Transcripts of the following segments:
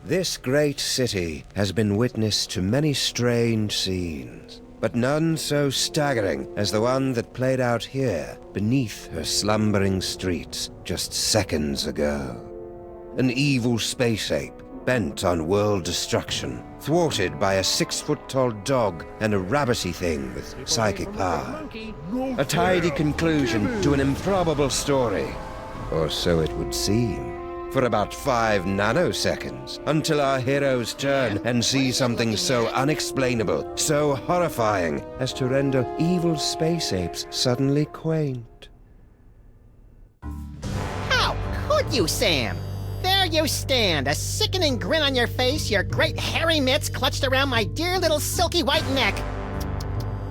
This great city has been witness to many strange scenes, but none so staggering as the one that played out here beneath her slumbering streets just seconds ago. An evil space ape bent on world destruction, thwarted by a 6-foot-tall dog and a rabbity thing with psychic power. A tidy conclusion to an improbable story, or so it would seem. For about 5 nanoseconds, until our heroes turn and see something so unexplainable, so horrifying, as to render evil space apes suddenly quaint. How could you, Sam? There you stand, a sickening grin on your face, your great hairy mitts clutched around my dear little silky white neck.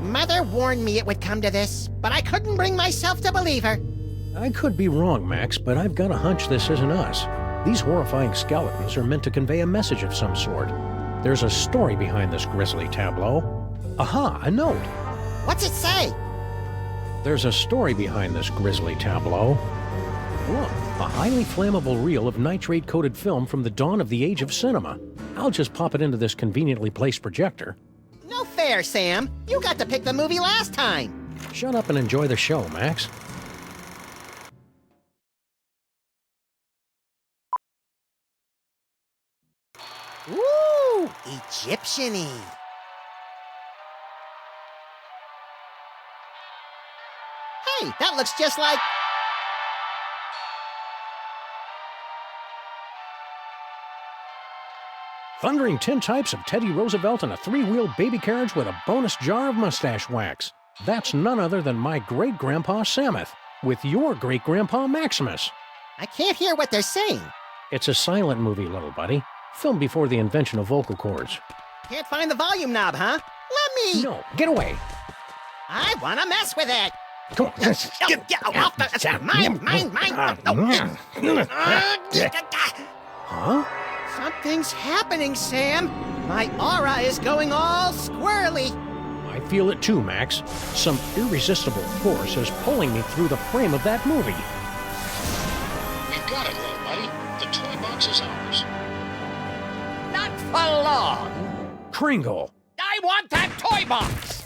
Mother warned me it would come to this, but I couldn't bring myself to believe her. I could be wrong, Max, but I've got a hunch this isn't us. These horrifying skeletons are meant to convey a message of some sort. There's a story behind this grisly tableau. Aha, a note. What's it say? There's a story behind this grisly tableau. Look, a highly flammable reel of nitrate-coated film from the dawn of the age of cinema. I'll just pop it into this conveniently placed projector. No fair, Sam. You got to pick the movie last time. Shut up and enjoy the show, Max. Ooh, Egyptian-y. Hey, that looks just like... Thundering tintypes of Teddy Roosevelt and a 3-wheel baby carriage with a bonus jar of mustache wax. That's none other than my great-grandpa Sameth, with your great-grandpa Maximus. I can't hear what they're saying. It's a silent movie, little buddy. Filmed before the invention of vocal cords. Can't find the volume knob, huh? Let me... No, get away. I want to mess with it. Come on. Get off the... Mine. Huh? Something's happening, Sam. My aura is going all squirrely. I feel it too, Max. Some irresistible force is pulling me through the frame of that movie. We've got it, little buddy. The toy box is ours. Not for long. Kringle. I want that toy box.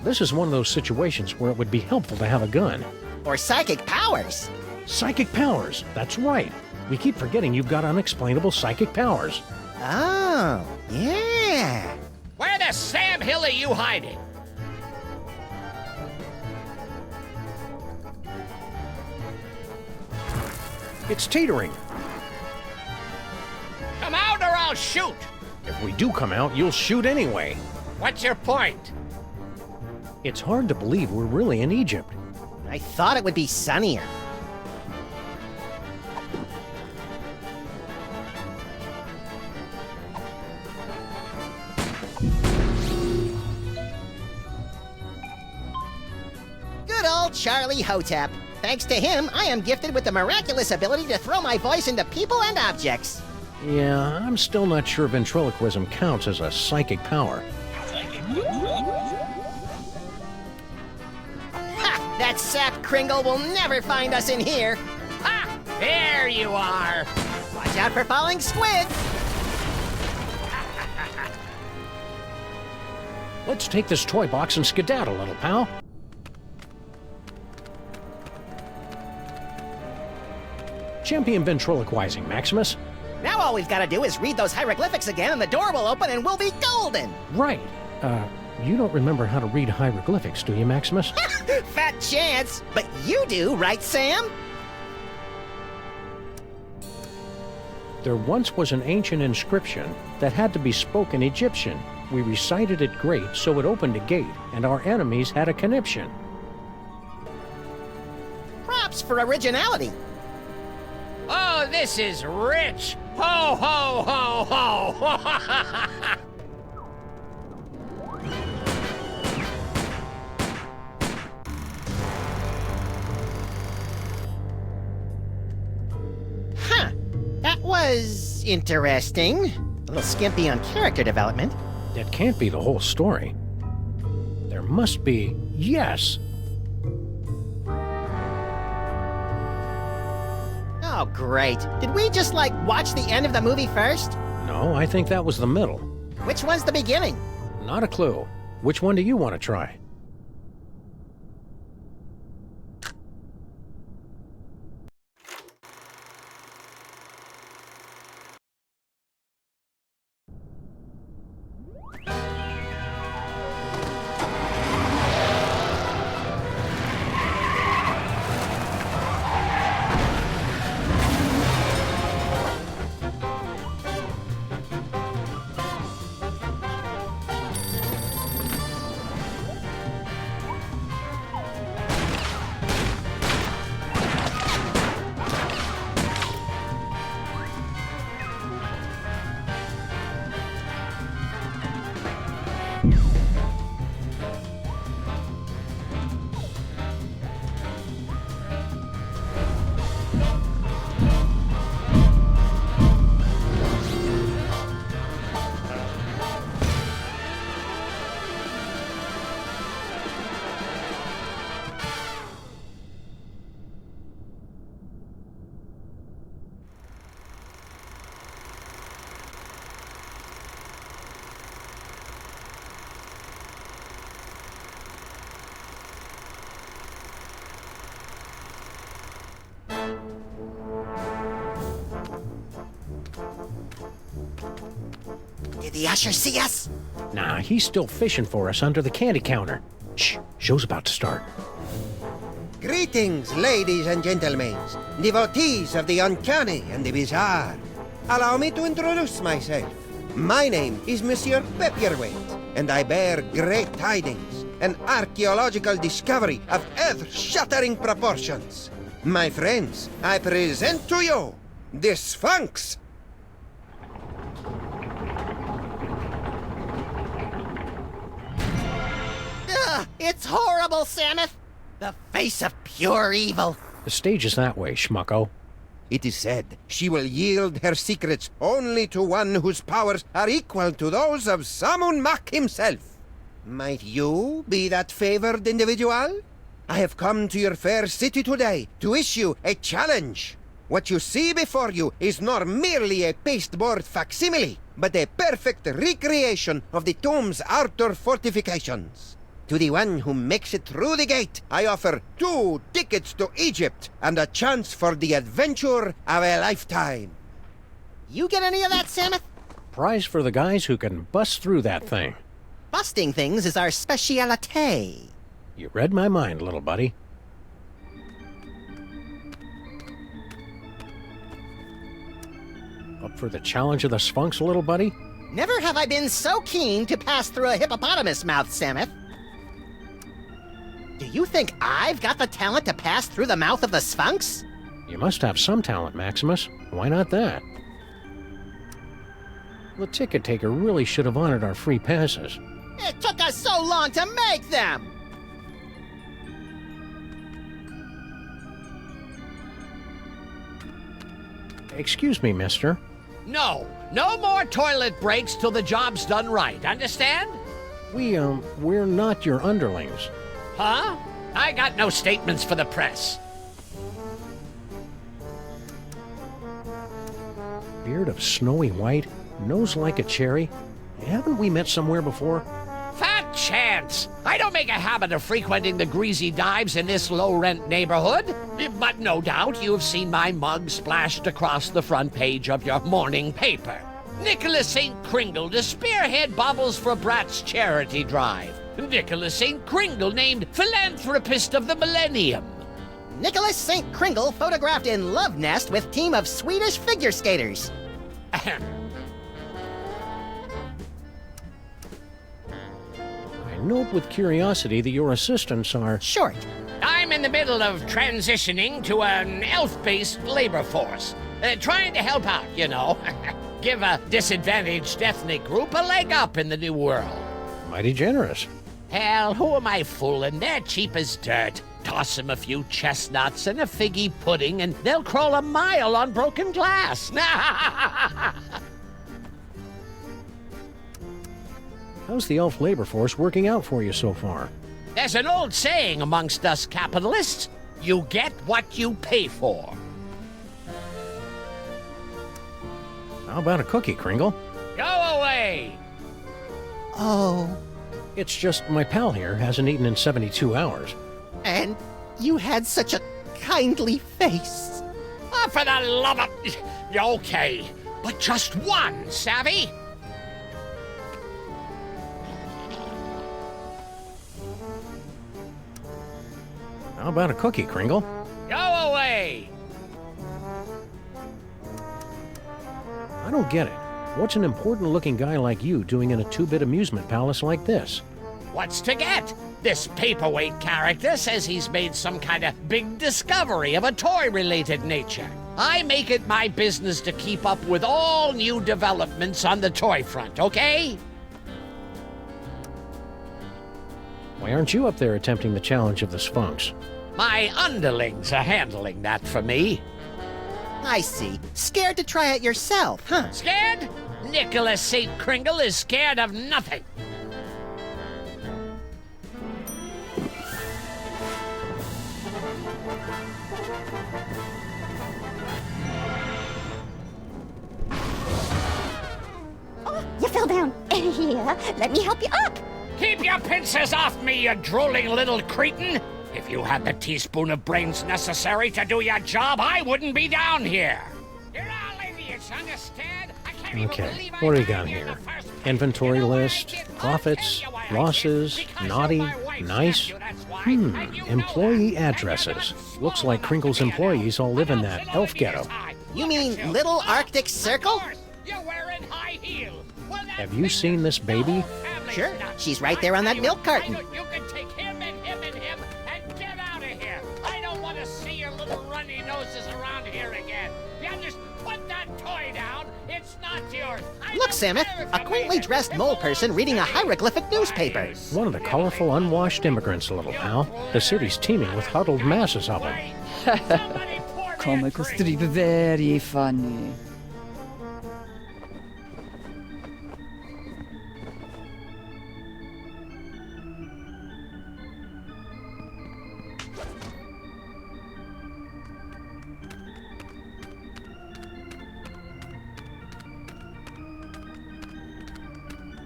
This is one of those situations where it would be helpful to have a gun. Or psychic powers. Psychic powers, that's right. We keep forgetting you've got unexplainable psychic powers. Oh, yeah. Where the Sam Hill are you hiding? It's teetering. Come out or I'll shoot. If we do come out, you'll shoot anyway. What's your point? It's hard to believe we're really in Egypt. I thought it would be sunnier. Good old Charlie Hotep. Thanks to him, I am gifted with the miraculous ability to throw my voice into people and objects. Yeah, I'm still not sure ventriloquism counts as a psychic power. Ha! That sap Kringle will never find us in here. Ha! There you are. Watch out for falling squid. Let's take this toy box and skedaddle, little pal. Champion ventriloquizing, Maximus. Now all we've got to do is read those hieroglyphics again and the door will open and we'll be golden. Right. You don't remember how to read hieroglyphics, do you, Maximus? Fat chance. But you do, right, Sam? There once was an ancient inscription that had to be spoken Egyptian. We recited it great, so it opened a gate, and our enemies had a conniption. Props for originality. Oh, this is rich. Ho, ho, ho, ho. Huh. That was interesting. A little skimpy on character development. That can't be the whole story. There must be... Yes! Oh, great. Did we just, like, watch the end of the movie first? No, I think that was the middle. Which one's the beginning? Not a clue. Which one do you want to try? Did the usher see us? Nah, he's still fishing for us under the candy counter. Shh, show's about to start. Greetings, ladies and gentlemen, devotees of the uncanny and the bizarre. Allow me to introduce myself. My name is Monsieur Pepperweight, and I bear great tidings, an archaeological discovery of earth-shattering proportions. My friends, I present to you the Sphinx. Ugh, it's horrible, Sameth. The face of pure evil. The stage is that way, schmucko. It is said she will yield her secrets only to one whose powers are equal to those of Samun Mak himself. Might you be that favored individual? I have come to your fair city today to issue a challenge. What you see before you is not merely a pasteboard facsimile, but a perfect recreation of the tomb's outer fortifications. To the one who makes it through the gate, I offer 2 tickets to Egypt and a chance for the adventure of a lifetime. You get any of that, Sameth? Prize for the guys who can bust through that thing. Busting things is our specialite. You read my mind, little buddy. Up for the challenge of the Sphinx, little buddy? Never have I been so keen to pass through a hippopotamus mouth, Sameth. Do you think I've got the talent to pass through the mouth of the Sphinx? You must have some talent, Maximus. Why not that? The ticket taker really should have honored our free passes. It took us so long to make them! Excuse me, mister. No more toilet breaks till the job's done right, understand? We're not your underlings. Huh? I got no statements for the press. Beard of snowy white, nose like a cherry. Haven't we met somewhere before? Fat chance! I don't make a habit of frequenting the greasy dives in this low-rent neighborhood. But no doubt you've seen my mug splashed across the front page of your morning paper. Nicholas St. Kringle to spearhead Bobbles for Brats charity drive. Nicholas St. Kringle named Philanthropist of the Millennium. Nicholas St. Kringle photographed in love nest with team of Swedish figure skaters. I note with curiosity that your assistants are... Short. I'm in the middle of transitioning to an elf-based labor force. Trying to help out, you know. Give a disadvantaged ethnic group a leg up in the new world. mighty generous. Hell, who am I fooling? They're cheap as dirt. Toss them a few chestnuts and a figgy pudding, and they'll crawl a mile on broken glass. How's the elf labor force working out for you so far? There's an old saying amongst us capitalists, you get what you pay for. How about a cookie, Kringle? Go away! Oh, It's just my pal here hasn't eaten in 72 hours. and you had such a kindly face. Oh, for the love of... Okay, but just one, savvy? How about a cookie, Kringle? Go away! I don't get it. What's an important-looking guy like you doing in a two-bit amusement palace like this? What's to get? This paperweight character says he's made some kind of big discovery of a toy-related nature. I make it my business to keep up with all new developments on the toy front, okay? Why aren't you up there attempting the challenge of the Sphinx? My underlings are handling that for me. I see. Scared to try it yourself, huh? Scared? Nicholas St. Kringle is scared of nothing. Oh, you fell down. Here, let me help you up. Keep your pincers off me, you drooling little cretin! If you had the teaspoon of brains necessary to do your job, I wouldn't be down here. You're all idiots, understand? I can't even Okay, believe what do we I got in here? the first place. Inventory You know why I list, did? I'll profits, tell you why I losses, did. Because of naughty, my wife's nice. nephew, that's why. And you know Employee that. addresses. And you're Looks gonna like Kringle's swallow me employees all live in now. that I'll elf fill ghetto. it in his eye. You Look mean at you. Little Oh, Arctic Circle? Of course. You're wearing high heels. Well, that Have you makes seen this the baby? whole family's Sure. nuts. She's right there on that I milk tell you, carton. You can take him and him and him and get out of here. I don't want to see your little runny noses around here again. You just put that toy down. It's not yours. I Look, don't Sameth, care if a you quaintly made it. dressed It mole belongs person to reading a me. hieroglyphic newspaper. One of the colorful, unwashed immigrants, little pal. The city's teeming with huddled masses of them. Somebody pour me a Comical drink. strip, very funny.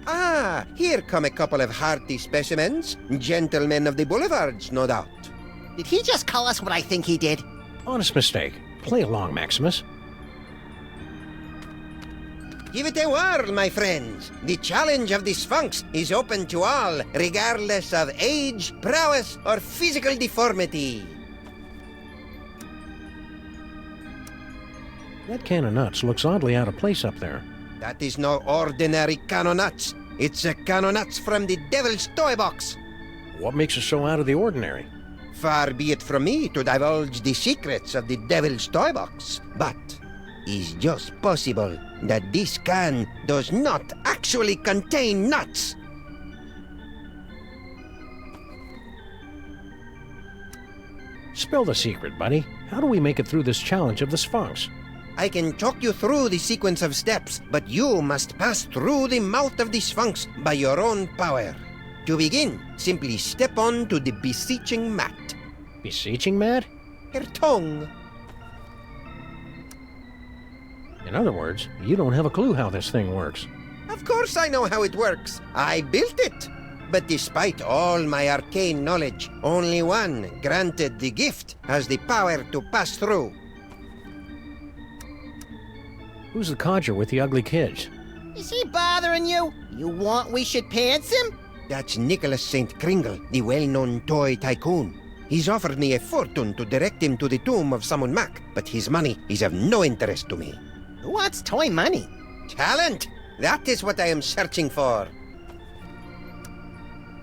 Ah, here come a couple of hearty specimens. Gentlemen of the boulevards, no doubt. Did he just call us what I think he did? Honest mistake. Play along, Maximus. Give it a whirl, my friends. The challenge of the Sphinx is open to all, regardless of age, prowess, or physical deformity. That can of nuts looks oddly out of place up there. That is no ordinary can of nuts. It's a can of nuts from the Devil's Toy Box. What makes it so out of the ordinary? Far be it from me to divulge the secrets of the Devil's Toy Box, but it's just possible that this can does not actually contain nuts. Spill the secret, buddy. How do we make it through this challenge of the Sphinx? I can talk you through the sequence of steps, but you must pass through the mouth of the Sphinx by your own power. To begin, simply step on to the beseeching mat. Beseeching mat? Her tongue. In other words, you don't have a clue how this thing works. Of course I know how it works. I built it. But despite all my arcane knowledge, only one, granted the gift, has the power to pass through. Who's the codger with the ugly kids? Is he bothering you? You want we should pants him? That's Nicholas St. Kringle, the well-known toy tycoon. He's offered me a fortune to direct him to the tomb of Sameth Mac, but his money is of no interest to me. Who wants toy money? Talent! That is what I am searching for.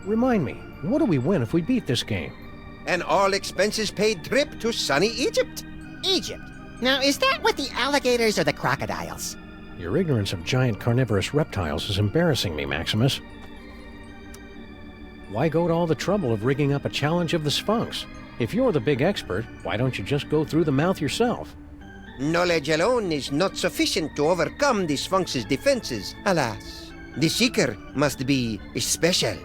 Remind me, what do we win if we beat this game? An all-expenses-paid trip to sunny Egypt. Egypt. Now, is that with the alligators or the crocodiles? Your ignorance of giant carnivorous reptiles is embarrassing me, Maximus. Why go to all the trouble of rigging up a challenge of the Sphinx? If you're the big expert, why don't you just go through the mouth yourself? Knowledge alone is not sufficient to overcome the Sphinx's defenses, alas. The seeker must be special.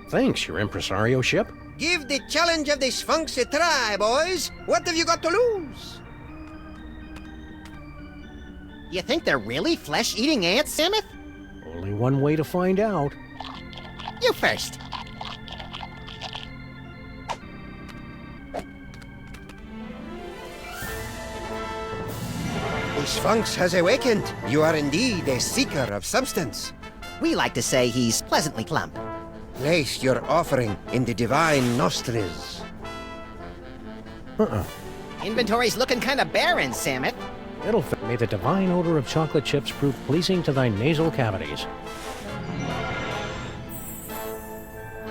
Thanks, your impresario ship. Give the challenge of the Sphinx a try, boys. What have you got to lose? You think they're really flesh-eating ants, Sameth? Only one way to find out. You first. The Sphinx has awakened. You are indeed a seeker of substance. We like to say he's pleasantly plump. Place your offering in the divine nostrils. Inventory's looking kind of barren, Sameth. It'll fit. May the divine odor of chocolate chips prove pleasing to thy nasal cavities.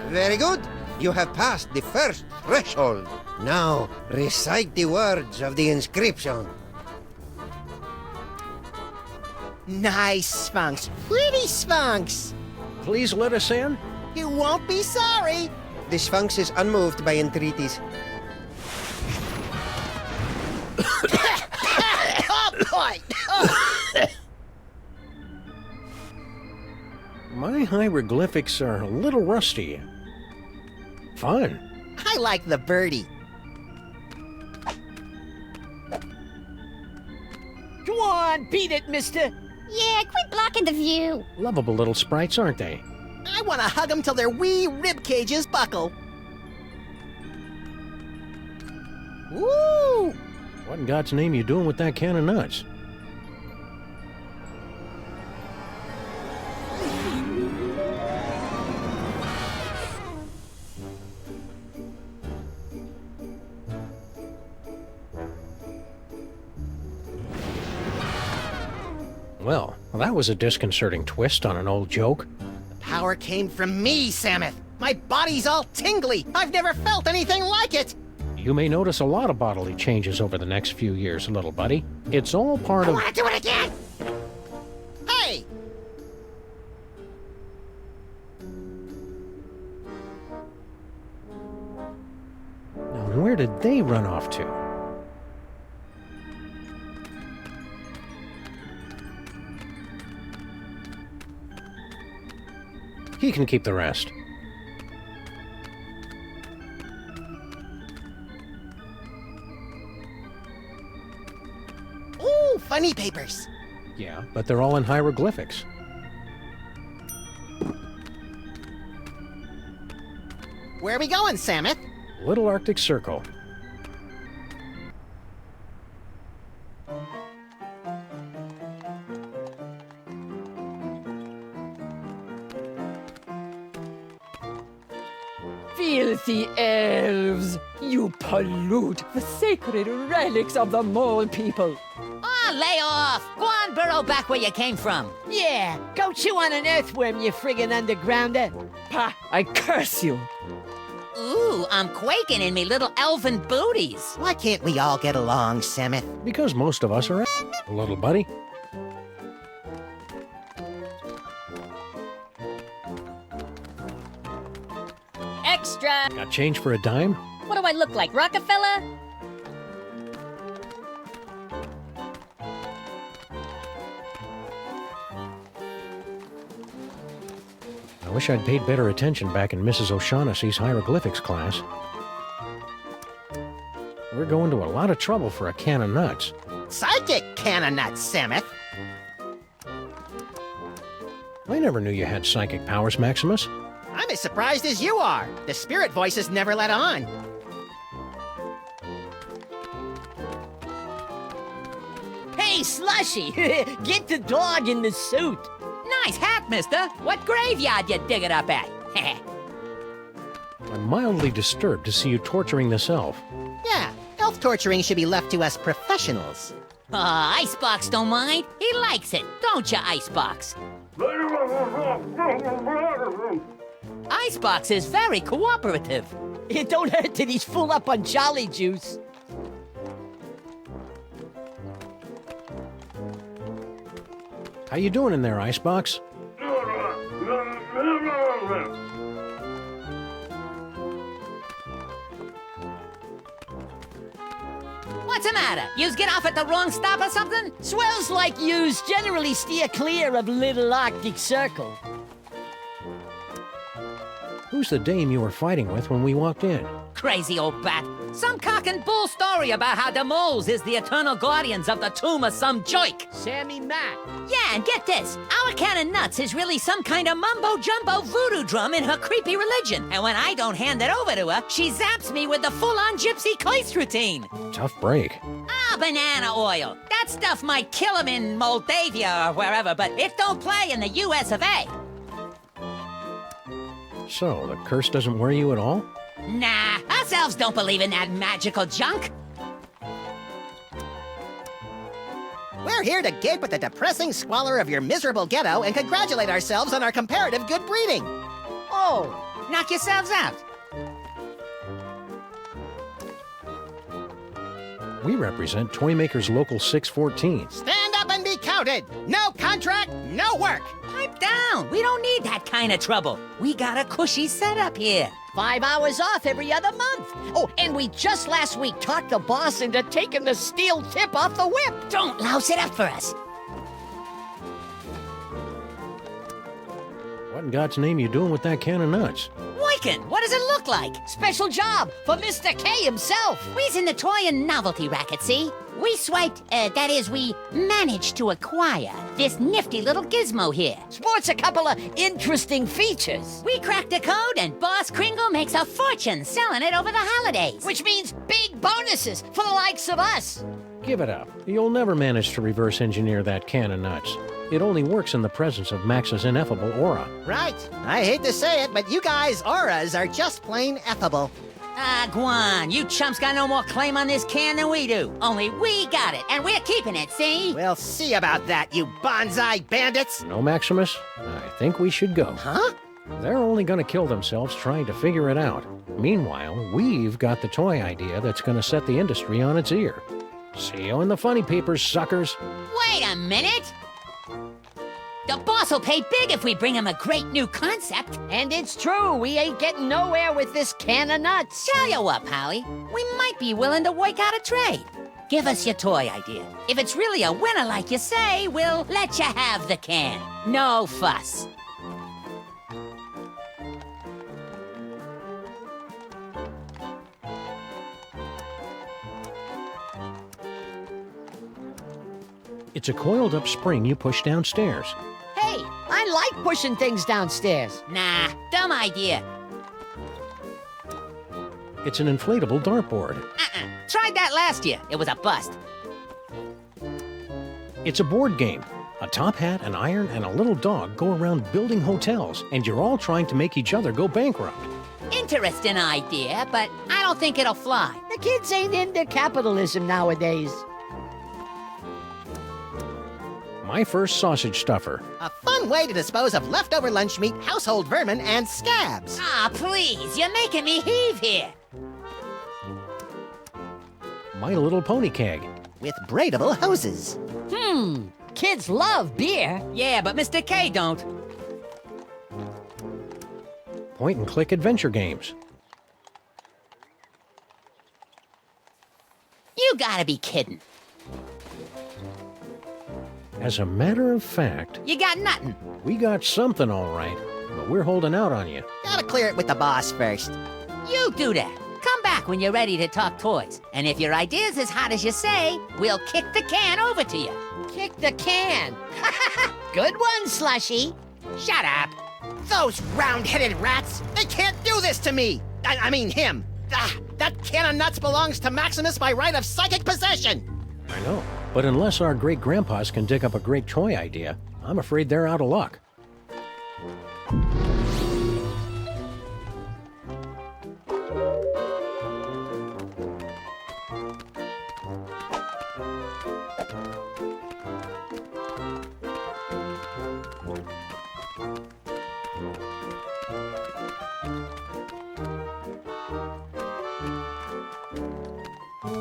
Very good. You have passed the first threshold. Now, recite the words of the inscription. Nice, Sphinx. Pretty Sphinx. Please let us in. You won't be sorry. The Sphinx is unmoved by entreaties. Oh, boy. Oh. My hieroglyphics are a little rusty. Fun. I like the birdie. Go on, beat it, mister. Yeah, quit blocking the view. Lovable little sprites, aren't they? I want to hug them till their wee rib cages buckle. Woo! What in God's name you doing with that can of nuts? Well, that was a disconcerting twist on an old joke. The power came from me, Sameth. My body's all tingly. I've never felt anything like it. You may notice a lot of bodily changes over the next few years, little buddy. It's all part I of... want to do it again. Hey! Now, where did they run off to? He can keep the rest. Ooh, funny papers. Yeah, but they're all in hieroglyphics. Where are we going, Sameth? Little Arctic Circle. Filthy elves! You pollute the sacred relics of the mole people. Oh, lay off. Go on, burrow back where you came from. Yeah, go chew on an earthworm, you friggin' undergrounder. Pah, I curse you! Ooh, I'm quaking in me little elfin booties. Why can't we all get along, Sameth? Because most of us are... Little buddy. Extra. Got change for a dime? What do I look like, Rockefeller? I wish I'd paid better attention back in Mrs. O'Shaughnessy's hieroglyphics class. We're going to a lot of trouble for a can of nuts. Psychic can of nuts, Sameth. I never knew you had psychic powers, Maximus. I'm as surprised as you are. The spirit voices never let on. Hey, Slushy, get the dog in the suit. Nice hat, mister. What graveyard you dig it up at? I'm mildly disturbed to see you torturing this elf. Yeah, elf torturing should be left to us professionals. Icebox don't mind. He likes it, don't you, Icebox? Icebox is very cooperative. It don't hurt that he's full up on Jolly Juice. How you doing in there, Icebox? What's the matter? Yous get off at the wrong stop or something? Swells like yous generally steer clear of Little Arctic Circle. Who's the dame you were fighting with when we walked in? crazy old bat. Some cock and bull story about how the moles is the eternal guardians of the tomb of some joik. Sammy Matt. Yeah, and get this. Our can of nuts is really some kind of mumbo-jumbo voodoo drum in her creepy religion. And when I don't hand it over to her, she zaps me with the full-on gypsy Kleist routine. Tough break. Ah, banana oil. That stuff might kill him in Moldavia or wherever, but it don't play in the US of A. So, the curse doesn't worry you at all? Nah, us elves don't believe in that magical junk. We're here to gape at the depressing squalor of your miserable ghetto and congratulate ourselves on our comparative good breeding. Oh, knock yourselves out. We represent Toymaker's Local 614. Stand up and be counted. No contract, no work. Pipe down. We don't need that kind of trouble. We got a cushy setup here. 5 hours off every other month. Oh, and we just last week talked the boss into taking the steel tip off the whip. Don't louse it up for us. What in God's name you doing with that can of nuts? Wyken, what does it look like? Special job for Mr. K himself. We's in the toy and novelty racket, see? We swiped, that is, we managed to acquire this nifty little gizmo here. Sports a couple of interesting features. We cracked the code and Boss Kringle makes a fortune selling it over the holidays. Which means big bonuses for the likes of us. Give it up. You'll never manage to reverse engineer that can of nuts. It only works in the presence of Max's ineffable aura. Right. I hate to say it, but you guys' auras are just plain effable. Ah, Guan, you chumps got no more claim on this can than we do. Only we got it, and we're keeping it, see? We'll see about that, you bonsai bandits. No, Maximus? I think we should go. Huh? They're only gonna kill themselves trying to figure it out. Meanwhile, we've got the toy idea that's gonna set the industry on its ear. See you in the funny papers, suckers. Wait a minute! The boss will pay big if we bring him a great new concept. And it's true, we ain't getting nowhere with this can of nuts. Tell you what, Polly, we might be willing to work out a trade. Give us your toy idea. If it's really a winner like you say, we'll let you have the can. No fuss. It's a coiled-up spring you push downstairs. Hey, I like pushing things downstairs. Nah, dumb idea. It's an inflatable dartboard. Tried that last year. It was a bust. It's a board game. A top hat, an iron, and a little dog go around building hotels, and you're all trying to make each other go bankrupt. Interesting idea, but I don't think it'll fly. The kids ain't into capitalism nowadays. My first sausage stuffer. A fun way to dispose of leftover lunch meat, household vermin, and scabs. Ah, please, you're making me heave here. My Little Pony keg. With braidable hoses. Kids love beer. Yeah, but Mr. K don't. Point-and-click adventure games. You gotta be kidding. As a matter of fact, You got nothing. we got something all right, but we're holding out on you. Gotta clear it with the boss first. You do that. Come back when you're ready to talk toys. And if your idea's as hot as you say, we'll kick the can over to you. Kick the can. Good one, Slushy. Shut up. Those round-headed rats! They can't do this to me! I mean him! Ah, that can of nuts belongs to Maximus by right of psychic possession! I know. But unless our great-grandpas can dig up a great toy idea, I'm afraid they're out of luck.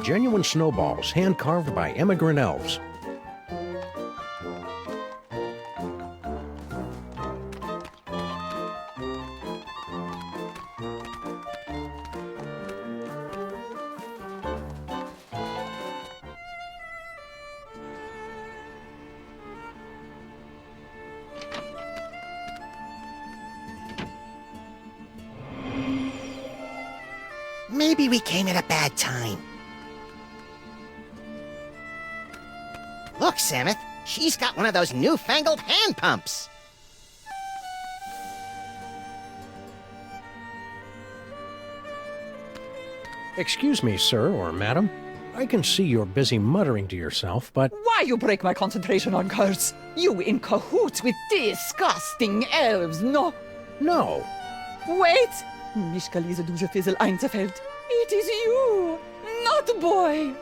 Genuine snowballs, hand-carved by immigrant elves. Maybe we came at a bad time. Look, Sameth, she's got one of those newfangled hand pumps. Excuse me, sir or madam. I can see you're busy muttering to yourself, but... Why you break my concentration on curse? You in cahoots with disgusting elves, no? No. Wait! Mich geliese du Fizzle einzufällt. It is you, Nut Boy!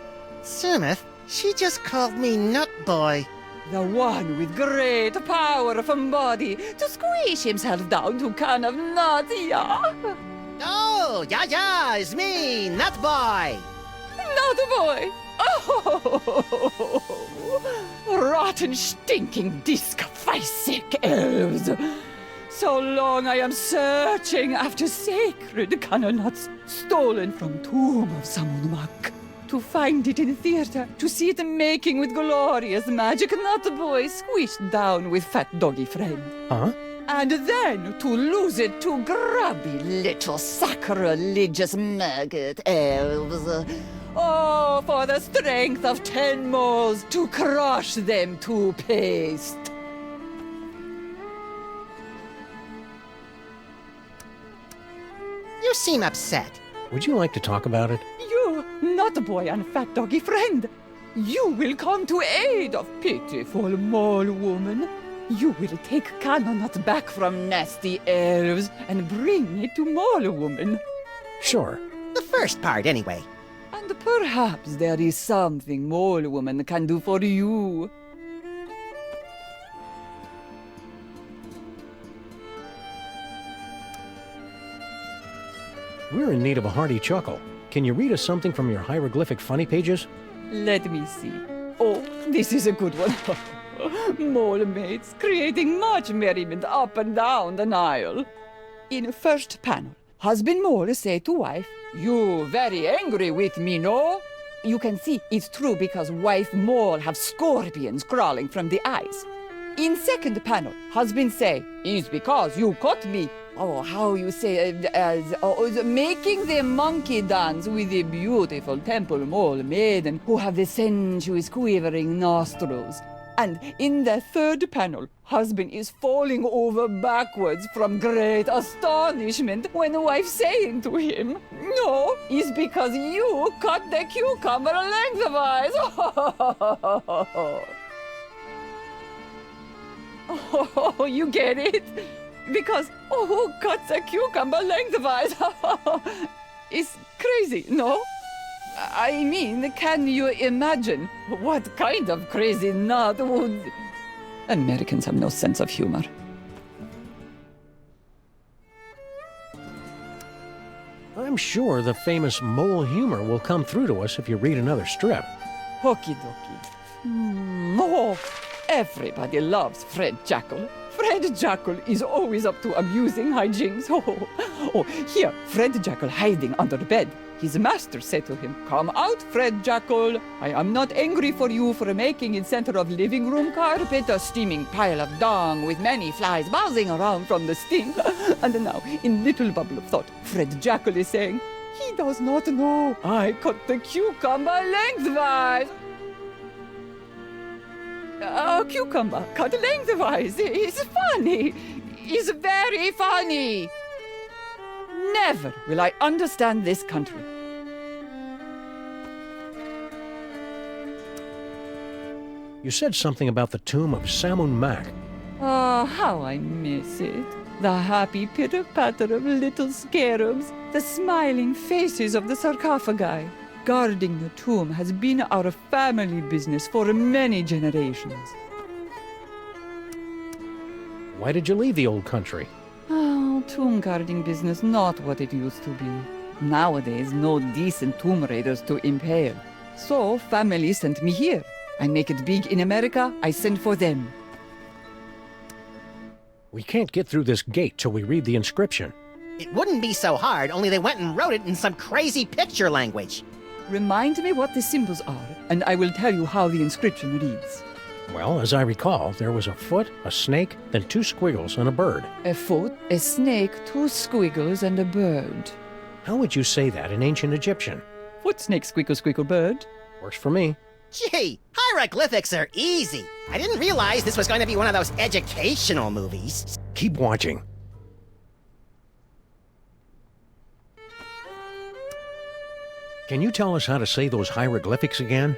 Sameth, she just called me Nut Boy. The one with great power from body to squish himself down to can of nuts, yeah? Oh, yeah, it's me, Nut Boy. Nut Boy! Oh! Rotten, stinking, disc-sick elves! So long I am searching after sacred cannon nuts stolen from tomb of Samunmak. To find it in theater, to see it making with glorious magic Nut Boy squished down with fat doggy friend. Huh? And then to lose it to grubby little sacrilegious maggot elves. Oh, for the strength of 10 moles to crush them to paste. You seem upset. Would you like to talk about it? You, Nut Boy and fat doggy friend, you will come to aid of pitiful mole woman. You will take Cannon Nut back from nasty elves and bring it to mole woman. Sure. The first part, anyway. And perhaps there is something mole woman can do for you. We're in need of a hearty chuckle. Can you read us something from your hieroglyphic funny pages? Let me see. Oh, this is a good one. Mole mates creating much merriment up and down the Nile. In first panel, husband mole say to wife, "You very angry with me, no?" You can see it's true because wife mole have scorpions crawling from the eyes. In second panel, husband say, "It's because you caught me." Oh, how you say, making the monkey dance with the beautiful temple mole maiden who have the sensuous quivering nostrils. And in the third panel, husband is falling over backwards from great astonishment when the wife saying to him, "No, it's because you cut the cucumber lengthwise." Oh, you get it? Because, who cuts a cucumber lengthwise? It's crazy, no? I mean, can you imagine what kind of crazy nut would... Americans have no sense of humor. I'm sure the famous mole humor will come through to us if you read another strip. Okie dokie. Oh, everybody loves Fred Jackal. Fred Jackal is always up to amusing hijinks. Oh, here, Fred Jackal hiding under the bed. His master said to him, "Come out, Fred Jackal. I am not angry for you for making in center of living room carpet a steaming pile of dung with many flies buzzing around from the sting." And now, in little bubble of thought, Fred Jackal is saying, "He does not know. I cut the cucumber lengthwise." A cucumber cut lengthwise is funny. Is very funny. Never will I understand this country. You said something about the tomb of Samunmak. Ah, how I miss it. The happy pitter-patter of little scarabs, the smiling faces of the sarcophagi. Guarding the tomb has been our family business for many generations. Why did you leave the old country? Oh, tomb guarding business not what it used to be. Nowadays, no decent tomb raiders to impale. So, family sent me here. I make it big in America, I send for them. We can't get through this gate till we read the inscription. It wouldn't be so hard, only they went and wrote it in some crazy picture language. Remind me what the symbols are, and I will tell you how the inscription reads. Well, as I recall, there was a foot, a snake, then 2 squiggles, and a bird. A foot, a snake, 2 squiggles, and a bird. How would you say that in ancient Egyptian? Foot snake squeakle squeakle bird. Works for me. Gee, hieroglyphics are easy. I didn't realize this was going to be one of those educational movies. Keep watching. Can you tell us how to say those hieroglyphics again?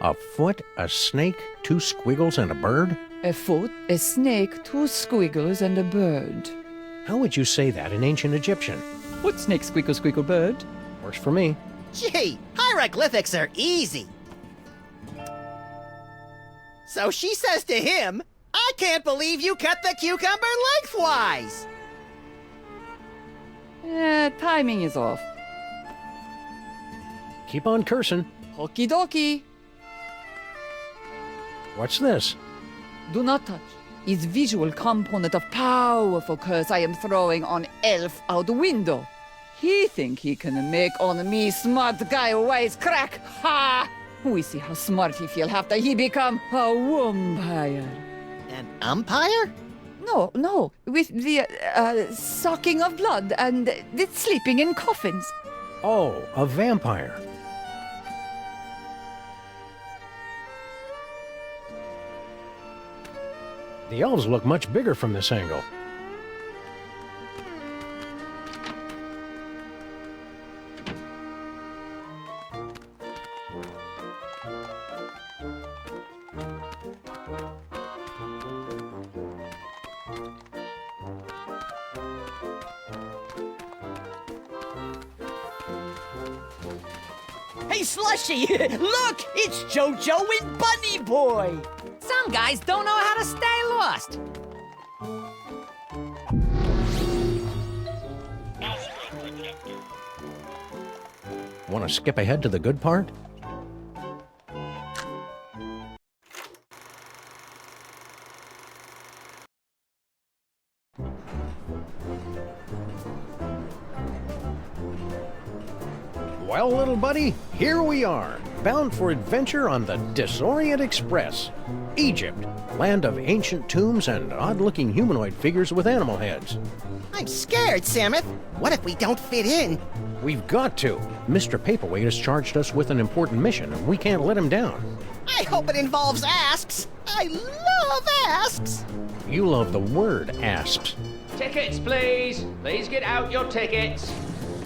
A foot, a snake, 2 squiggles, and a bird? A foot, a snake, 2 squiggles, and a bird. How would you say that in ancient Egyptian? Foot snake squeakle squeakle bird. Works for me. Gee, hieroglyphics are easy. So she says to him, I can't believe you cut the cucumber lengthwise. Timing is off. Keep on cursing. Okie dokie. What's this? Do not touch. Is visual component of powerful curse I am throwing on elf out window. He think he can make on me smart guy wise crack. Ha! We see how smart he feel after he become a vampire. An umpire? No, with the sucking of blood and the sleeping in coffins. Oh, a vampire. The elves look much bigger from this angle. Hey, Slushy, look! It's JoJo and Bunny Boy! Some guys don't know how to stay lost. Want to skip ahead to the good part? Well, little buddy, here we are, bound for adventure on the Disorient Express. Egypt, land of ancient tombs and odd-looking humanoid figures with animal heads. I'm scared, Sameth. What if we don't fit in? We've got to. Mr. Paperweight has charged us with an important mission, and we can't let him down. I hope it involves asps. I love asps. You love the word asps. Tickets, please. Please get out your tickets.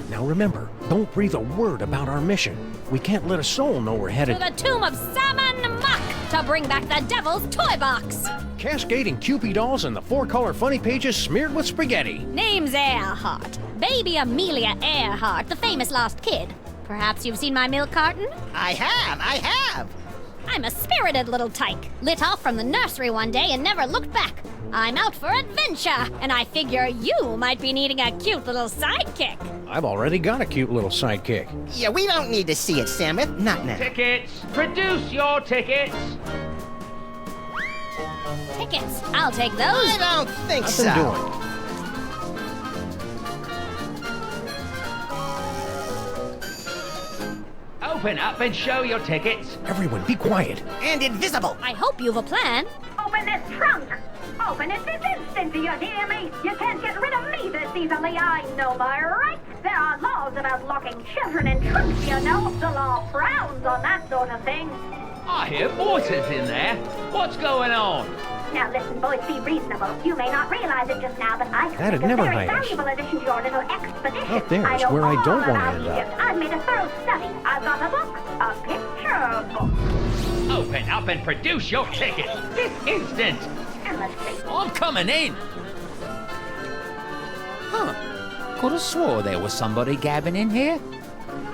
Now remember, don't breathe a word about our mission. We can't let a soul know we're headed to the tomb of Sameth and Maximus to bring back the devil's toy box. Cascading Cupid dolls and the 4-color funny pages smeared with spaghetti. Name's Earhart. Baby Amelia Earhart, the famous lost kid. Perhaps you've seen my milk carton? I have. I'm a spirited little tyke. Lit off from the nursery one day and never looked back. I'm out for adventure, and I figure you might be needing a cute little sidekick. I've already got a cute little sidekick. Yeah, we don't need to see it, Sameth. Not now. Tickets. Produce your tickets. Tickets. I'll take those. I don't think Nothing so. doing. Open up and show your tickets. Everyone, be quiet. And invisible. I hope you've a plan. Open this trunk! Open it this instant, do you hear me? You can't get rid of me this easily, I know by right. There are laws about locking children in trunks, you know. The law frowns on that sort of thing. I hear voices in there. What's going on? Now listen, boys, be reasonable. You may not realize it just now, but I could That'd make a never very hide us. valuable addition to your little expedition. Out there is I know where I all don't wanna about end up. Egypt. I've made a thorough study. I've got a book, a picture book. Open up and produce your tickets this instant. And let's see. I'm coming in. Huh. Could have swore there was somebody gabbing in here.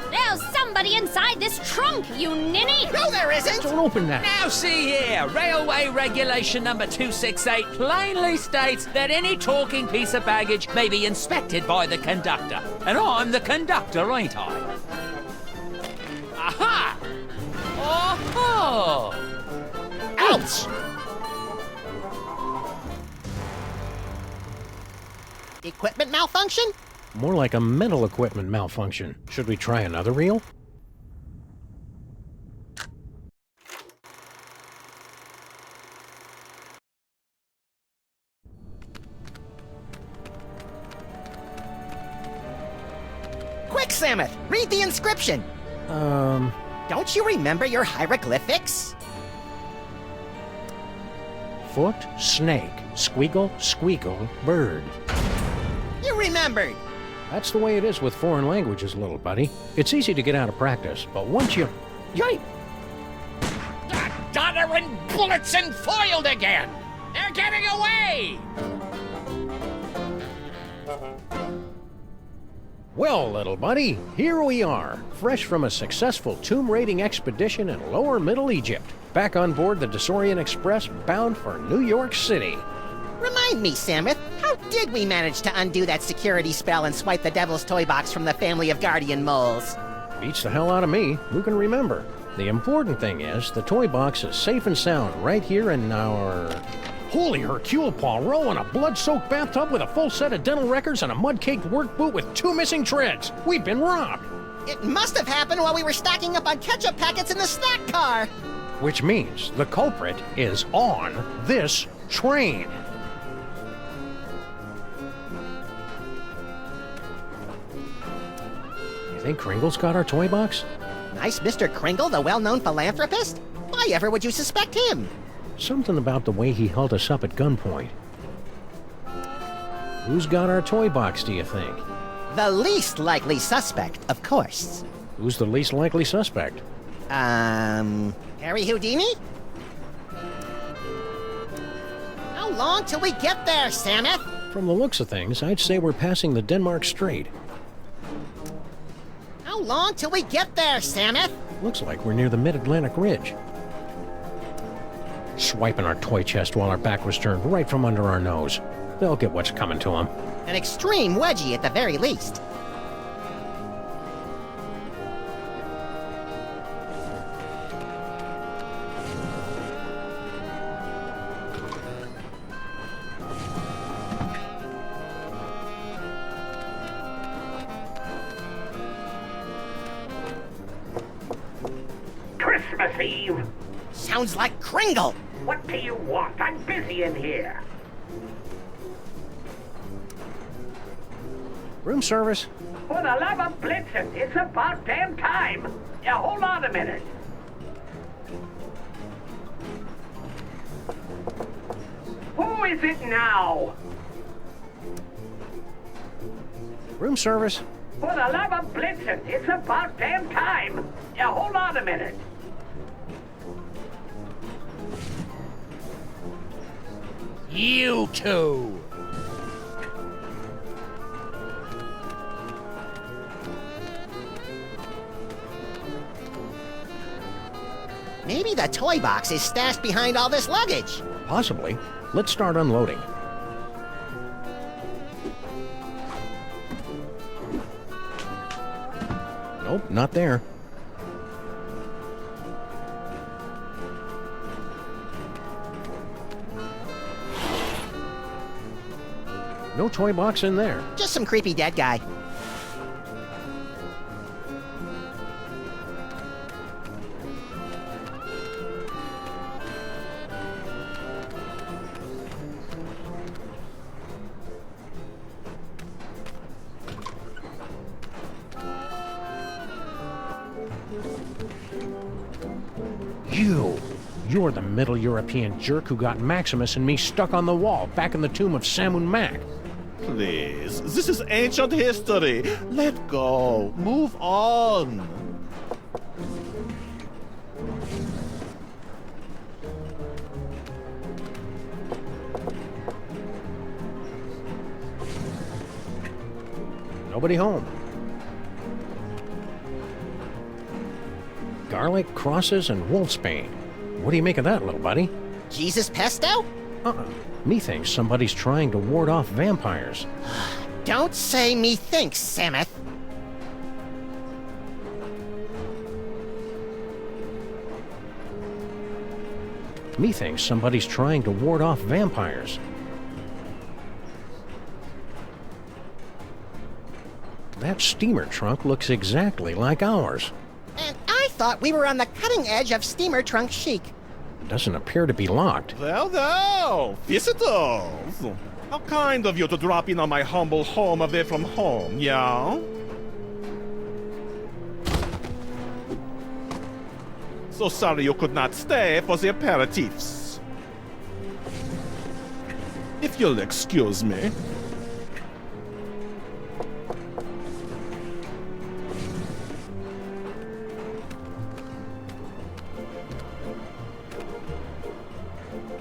There's somebody inside this trunk, you ninny! No, there isn't. Don't open that. Now see here, Railway Regulation number 268 plainly states that any talking piece of baggage may be inspected by the conductor. And I'm the conductor, ain't I? Aha! Oh-ho! Ouch! Equipment malfunction? More like a mental equipment malfunction. Should we try another reel? Quick, Sameth, read the inscription. Don't you remember your hieroglyphics? Foot, snake, squeagle, squeakle, bird. You remembered. That's the way it is with foreign languages, little buddy. It's easy to get out of practice, but once you... Yike! Doddering bullets and foiled again! They're getting away! Well, little buddy, here we are, fresh from a successful tomb raiding expedition in lower Middle Egypt, back on board the Desaurian Express bound for New York City. Remind me, Sameth, how did we manage to undo that security spell and swipe the Devil's Toy Box from the family of guardian moles? Beats the hell out of me. Who can remember? The important thing is, the toy box is safe and sound right here in our... Holy Hercule Poirot in a blood-soaked bathtub with a full set of dental records and a mud-caked work boot with 2 missing treads. We've been robbed. It must have happened while we were stocking up on ketchup packets in the snack car. Which means the culprit is on this train. You think Kringle's got our toy box? Nice Mr. Kringle, the well-known philanthropist? Why ever would you suspect him? Something about the way he held us up at gunpoint. Who's got our toy box, do you think? The least likely suspect, of course. Who's the least likely suspect? Harry Houdini? How long till we get there, Sameth? From the looks of things, I'd say we're passing the Denmark Strait. How long till we get there, Sameth? Looks like we're near the Mid-Atlantic Ridge. Swiping our toy chest while our back was turned right from under our nose. They'll get what's coming to them. An extreme wedgie at the very least. Christmas Eve. Sounds like Kringle. What do you want? I'm busy in here. Room service? For the love of Blitzen, it's about damn time. Yeah, hold on a minute. Who is it now? Room service? For the love of Blitzen, it's about damn time. Yeah, hold on a minute. You two! Maybe the toy box is stashed behind all this luggage. Possibly. Let's start unloading. Nope, not there. No toy box in there. Just some creepy dead guy. You're the Middle European jerk who got Maximus and me stuck on the wall back in the tomb of Sameth and Mac. Please, this is ancient history. Let go. Move on. Nobody home. Garlic, crosses, and wolfsbane. What do you make of that, little buddy? Jesus pesto? Methinks somebody's trying to ward off vampires. Don't say methinks, Sameth. Methinks somebody's trying to ward off vampires. That steamer trunk looks exactly like ours. And I thought we were on the cutting edge of steamer trunk chic. Doesn't appear to be locked. Well, visitors. How kind of you to drop in on my humble home away from home, yeah? So sorry you could not stay for the aperitifs. If you'll excuse me.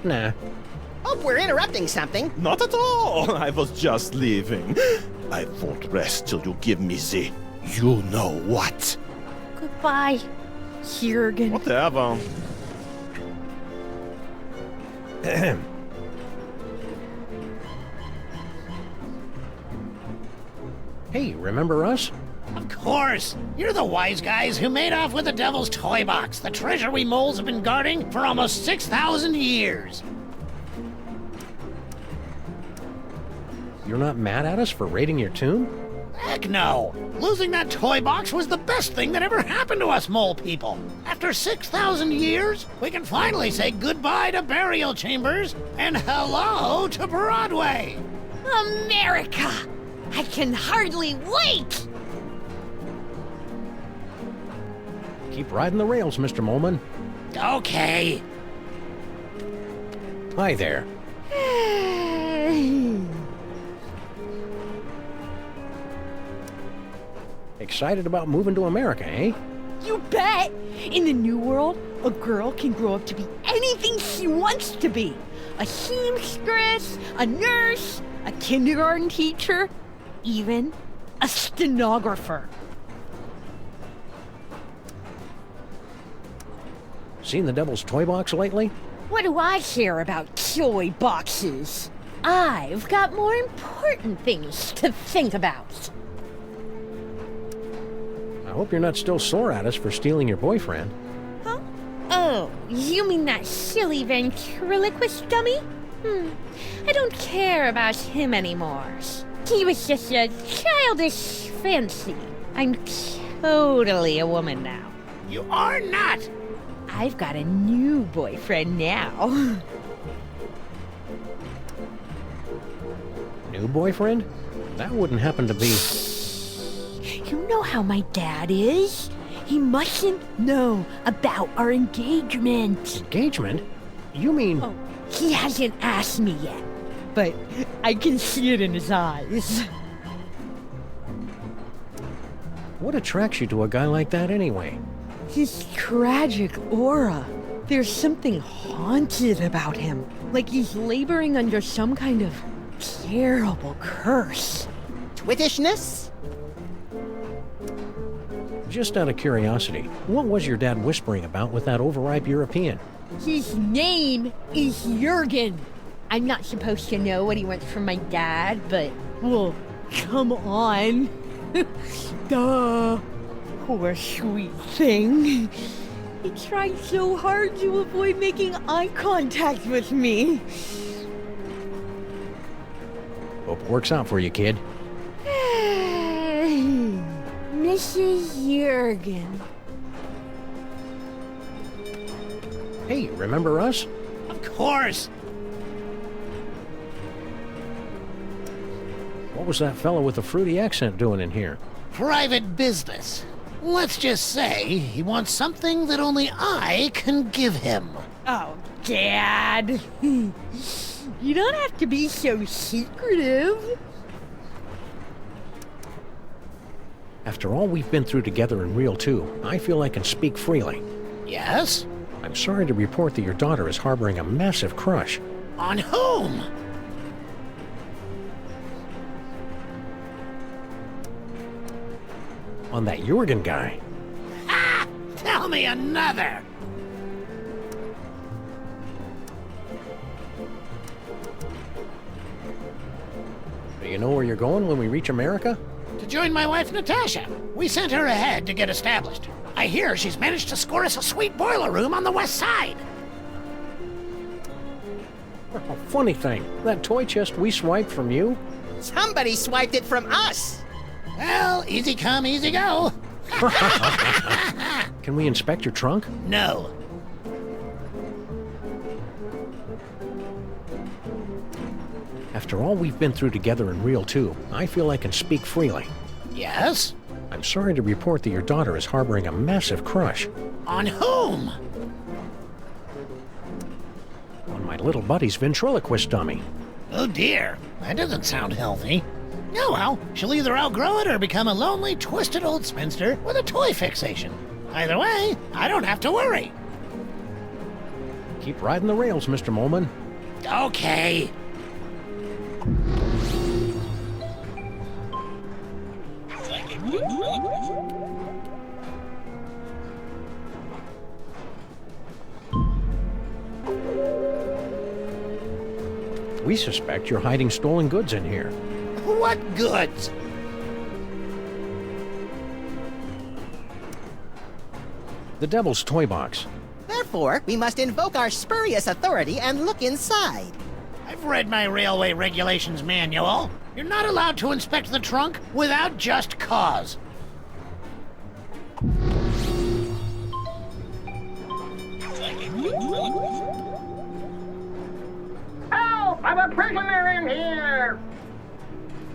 Nah. Hope we're interrupting something. Not at all. I was just leaving. I won't rest till you give me the you know what. Goodbye, Jurgen. Whatever. Hey, remember us? Of course! You're the wise guys who made off with the Devil's Toy Box, the treasure we moles have been guarding for almost 6,000 years. You're not mad at us for raiding your tomb? Heck no! Losing that toy box was the best thing that ever happened to us mole people. After 6,000 years, we can finally say goodbye to burial chambers and hello to Broadway. America! I can hardly wait! Keep riding the rails, Mr. Moleman. Okay. Hi there. Excited about moving to America, eh? You bet! In the New World, a girl can grow up to be anything she wants to be. A seamstress, a nurse, a kindergarten teacher, even a stenographer. Seen the Devil's Toy Box lately? What do I care about toy boxes? I've got more important things to think about. I hope you're not still sore at us for stealing your boyfriend. Huh? Oh, you mean that silly ventriloquist dummy? I don't care about him anymore. He was just a childish fancy. I'm totally a woman now. You are not! I've got a new boyfriend now. New boyfriend? That wouldn't happen to be... You know how my dad is. He mustn't know about our engagement. Engagement? You mean... Oh, he hasn't asked me yet, but I can see it in his eyes. What attracts you to a guy like that anyway? His tragic aura. There's something haunted about him, like he's laboring under some kind of terrible curse. Twittishness? Just out of curiosity, what was your dad whispering about with that overripe European? His name is Jurgen. I'm not supposed to know what he wants from my dad, but, well, come on. Duh. Poor sweet thing. He tried so hard to avoid making eye contact with me. Hope it works out for you, kid. Mrs. Jurgen. Hey, remember us? Of course! What was that fellow with the fruity accent doing in here? Private business. Let's just say he wants something that only I can give him. Oh, Dad. You don't have to be so secretive. After all we've been through together in Real 2, I feel I can speak freely. Yes? I'm sorry to report that your daughter is harboring a massive crush. On whom? On that Jurgen guy. Ah! Tell me another! Do you know where you're going when we reach America? To join my wife Natasha. We sent her ahead to get established. I hear she's managed to score us a sweet boiler room on the west side. Oh, funny thing, that toy chest we swiped from you? Somebody swiped it from us. Well, easy come, easy go. Can we inspect your trunk? No. After all we've been through together in Real 2, I feel I can speak freely. Yes? I'm sorry to report that your daughter is harboring a massive crush. On whom? On my little buddy's ventriloquist dummy. Oh dear, that doesn't sound healthy. Oh well, she'll either outgrow it or become a lonely, twisted old spinster with a toy fixation. Either way, I don't have to worry. Keep riding the rails, Mr. Molman. Okay. We suspect you're hiding stolen goods in here. What goods? The Devil's Toy Box. Therefore, we must invoke our spurious authority and look inside. I've read my railway regulations manual. You're not allowed to inspect the trunk without just cause. Help! I'm a prisoner in here!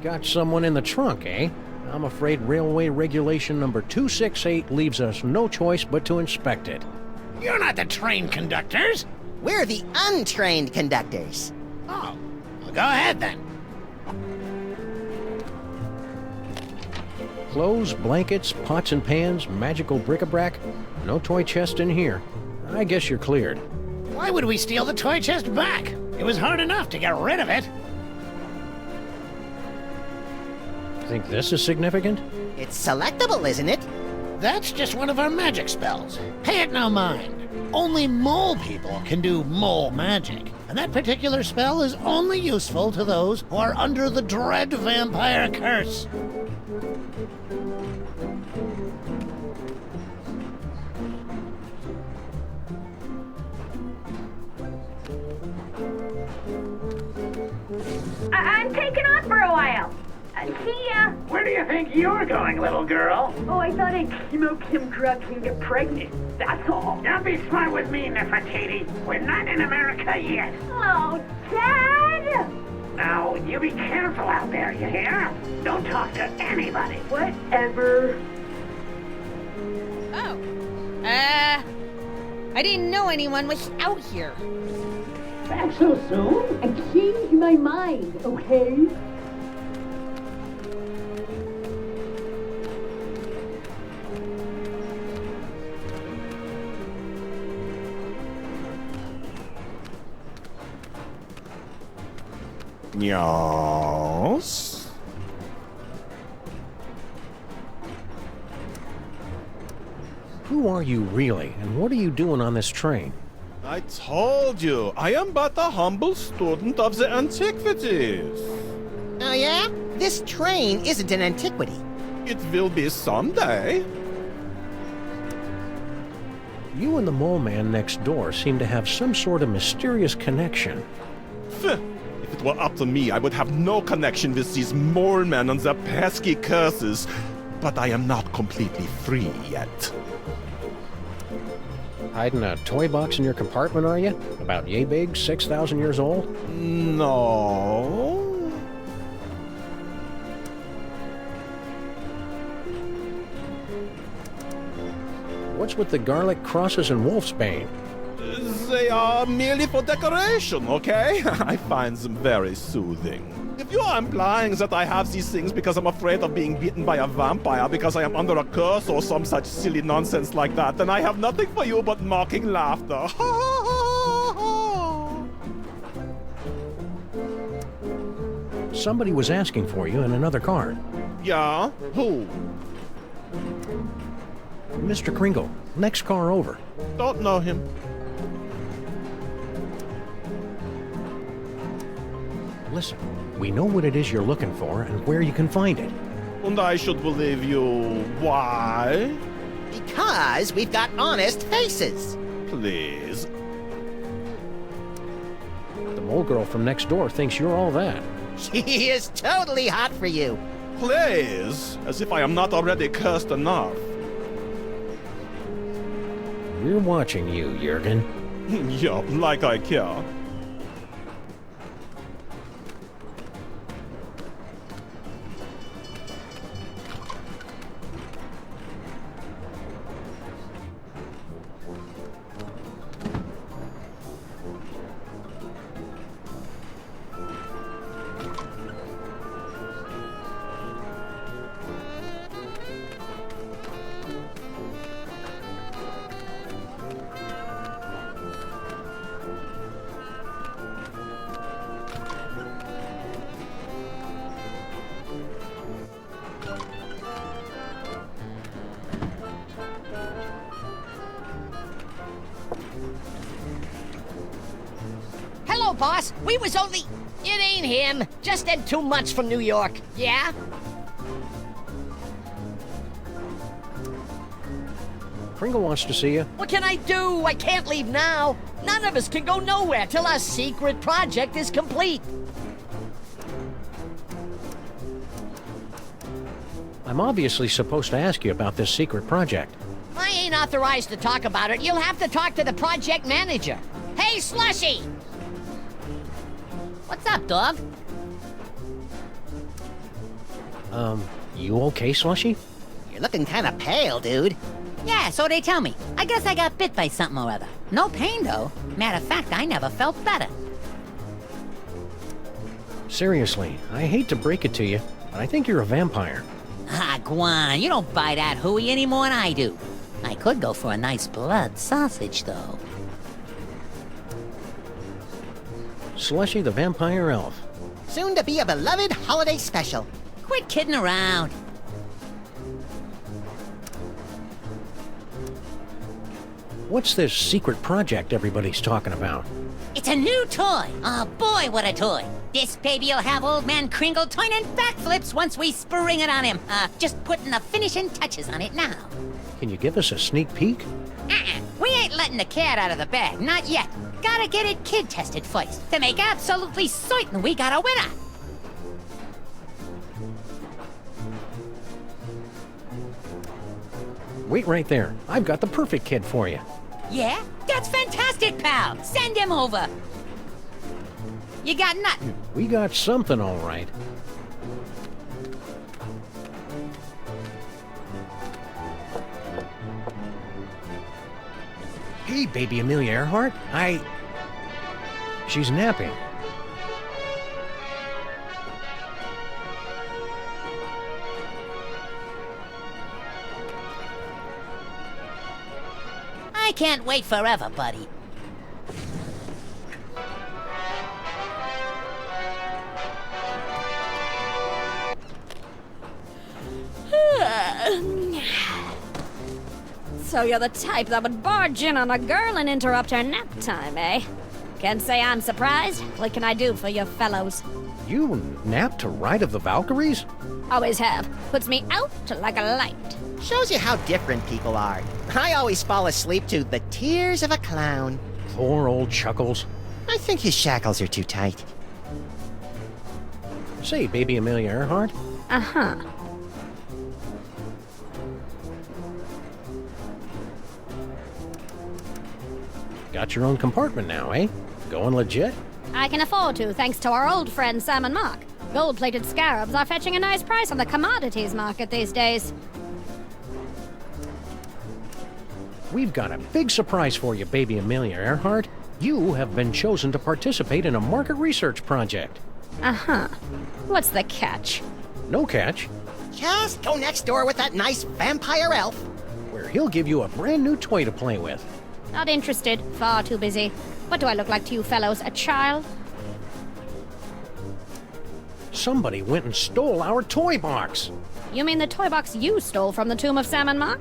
Got someone in the trunk, eh? I'm afraid railway regulation number 268 leaves us no choice but to inspect it. You're not the train conductors. We're the untrained conductors. Oh, well, go ahead then. Clothes, blankets, pots and pans, magical bric-a-brac. No toy chest in here. I guess you're cleared. Why would we steal the toy chest back? It was hard enough to get rid of it. Think this is significant? It's selectable, isn't it? That's just one of our magic spells. Pay it no mind. Only mole people can do mole magic. And that particular spell is only useful to those who are under the dread vampire curse. I'm taking off for a while. See ya. Where do you think you're going, little girl? Oh, I thought I'd smoke some drugs and get pregnant. That's all. Don't be smart with me, Nefertiti. We're not in America yet. Oh, Dad! Now, you be careful out there, you hear? Don't talk to anybody. Whatever. Oh. I didn't know anyone was out here. Back so soon? I changed my mind, okay? Yes. Who are you really, and what are you doing on this train? I told you, I am but a humble student of the antiquities. Oh yeah? This train isn't an antiquity. It will be someday. You and the mole man next door seem to have some sort of mysterious connection. Phew. If it were up to me, I would have no connection with these mole men and their pesky curses. But I am not completely free yet. Hiding a toy box in your compartment, are you? About yay big, 6,000 years old? No. What's with the garlic crosses and wolfsbane? They are merely for decoration, okay? I find them very soothing. If you are implying that I have these things because I'm afraid of being bitten by a vampire because I am under a curse or some such silly nonsense like that, then I have nothing for you but mocking laughter. Somebody was asking for you in another car. Yeah? Who? Mr. Kringle, next car over. Don't know him. Listen, we know what it is you're looking for and where you can find it. And I should believe you. Why? Because we've got honest faces. Please. The mole girl from next door thinks you're all that. She is totally hot for you. Please. As if I am not already cursed enough. We're watching you, Jurgen. Yup, like I care. Hello, boss. We was only... It ain't him. Just them 2 months from New York. Yeah? Kringle wants to see you. What can I do? I can't leave now. None of us can go nowhere till our secret project is complete. I'm obviously supposed to ask you about this secret project. I ain't authorized to talk about it. You'll have to talk to the project manager. Hey, Slushy! What's up, dog? You okay, Slushy? You're looking kind of pale, dude. Yeah, so they tell me. I guess I got bit by something or other. No pain, though. Matter of fact, I never felt better. Seriously, I hate to break it to you, but I think you're a vampire. Ah, Guan, you don't buy that hooey any more than I do. I could go for a nice blood sausage, though. Slushy the Vampire Elf. Soon to be a beloved holiday special. Quit kidding around. What's this secret project everybody's talking about? It's a new toy. Oh boy, what a toy. This baby'll have old man Kringle turning backflips once we spring it on him. Just putting the finishing touches on it now. Can you give us a sneak peek? We ain't letting the cat out of the bag, not yet. Gotta get it kid tested first to make absolutely certain we got a winner. Wait right there. I've got the perfect kid for you. Yeah? That's fantastic, pal. Send him over. You got nothing. We got something, all right. Hey, baby Amelia Earhart. She's napping. I can't wait forever, buddy. So you're the type that would barge in on a girl and interrupt her nap time, eh? Can't say I'm surprised. What can I do for you fellows? You napped to Ride of the Valkyries? Always have. Puts me out like a light. Shows you how different people are. I always fall asleep to The Tears of a Clown. Poor old Chuckles. I think his shackles are too tight. Say, baby Amelia Earhart. Uh-huh. Got your own compartment now, eh? Going legit? I can afford to, thanks to our old friend Sam and Mark. Gold-plated scarabs are fetching a nice price on the commodities market these days. We've got a big surprise for you, baby Amelia Earhart. You have been chosen to participate in a market research project. Uh-huh. What's the catch? No catch. Just go next door with that nice vampire elf. Where he'll give you a brand new toy to play with. Not interested. Far too busy. What do I look like to you fellows? A child? Somebody went and stole our toy box. You mean the toy box you stole from the tomb of Sam and Mark?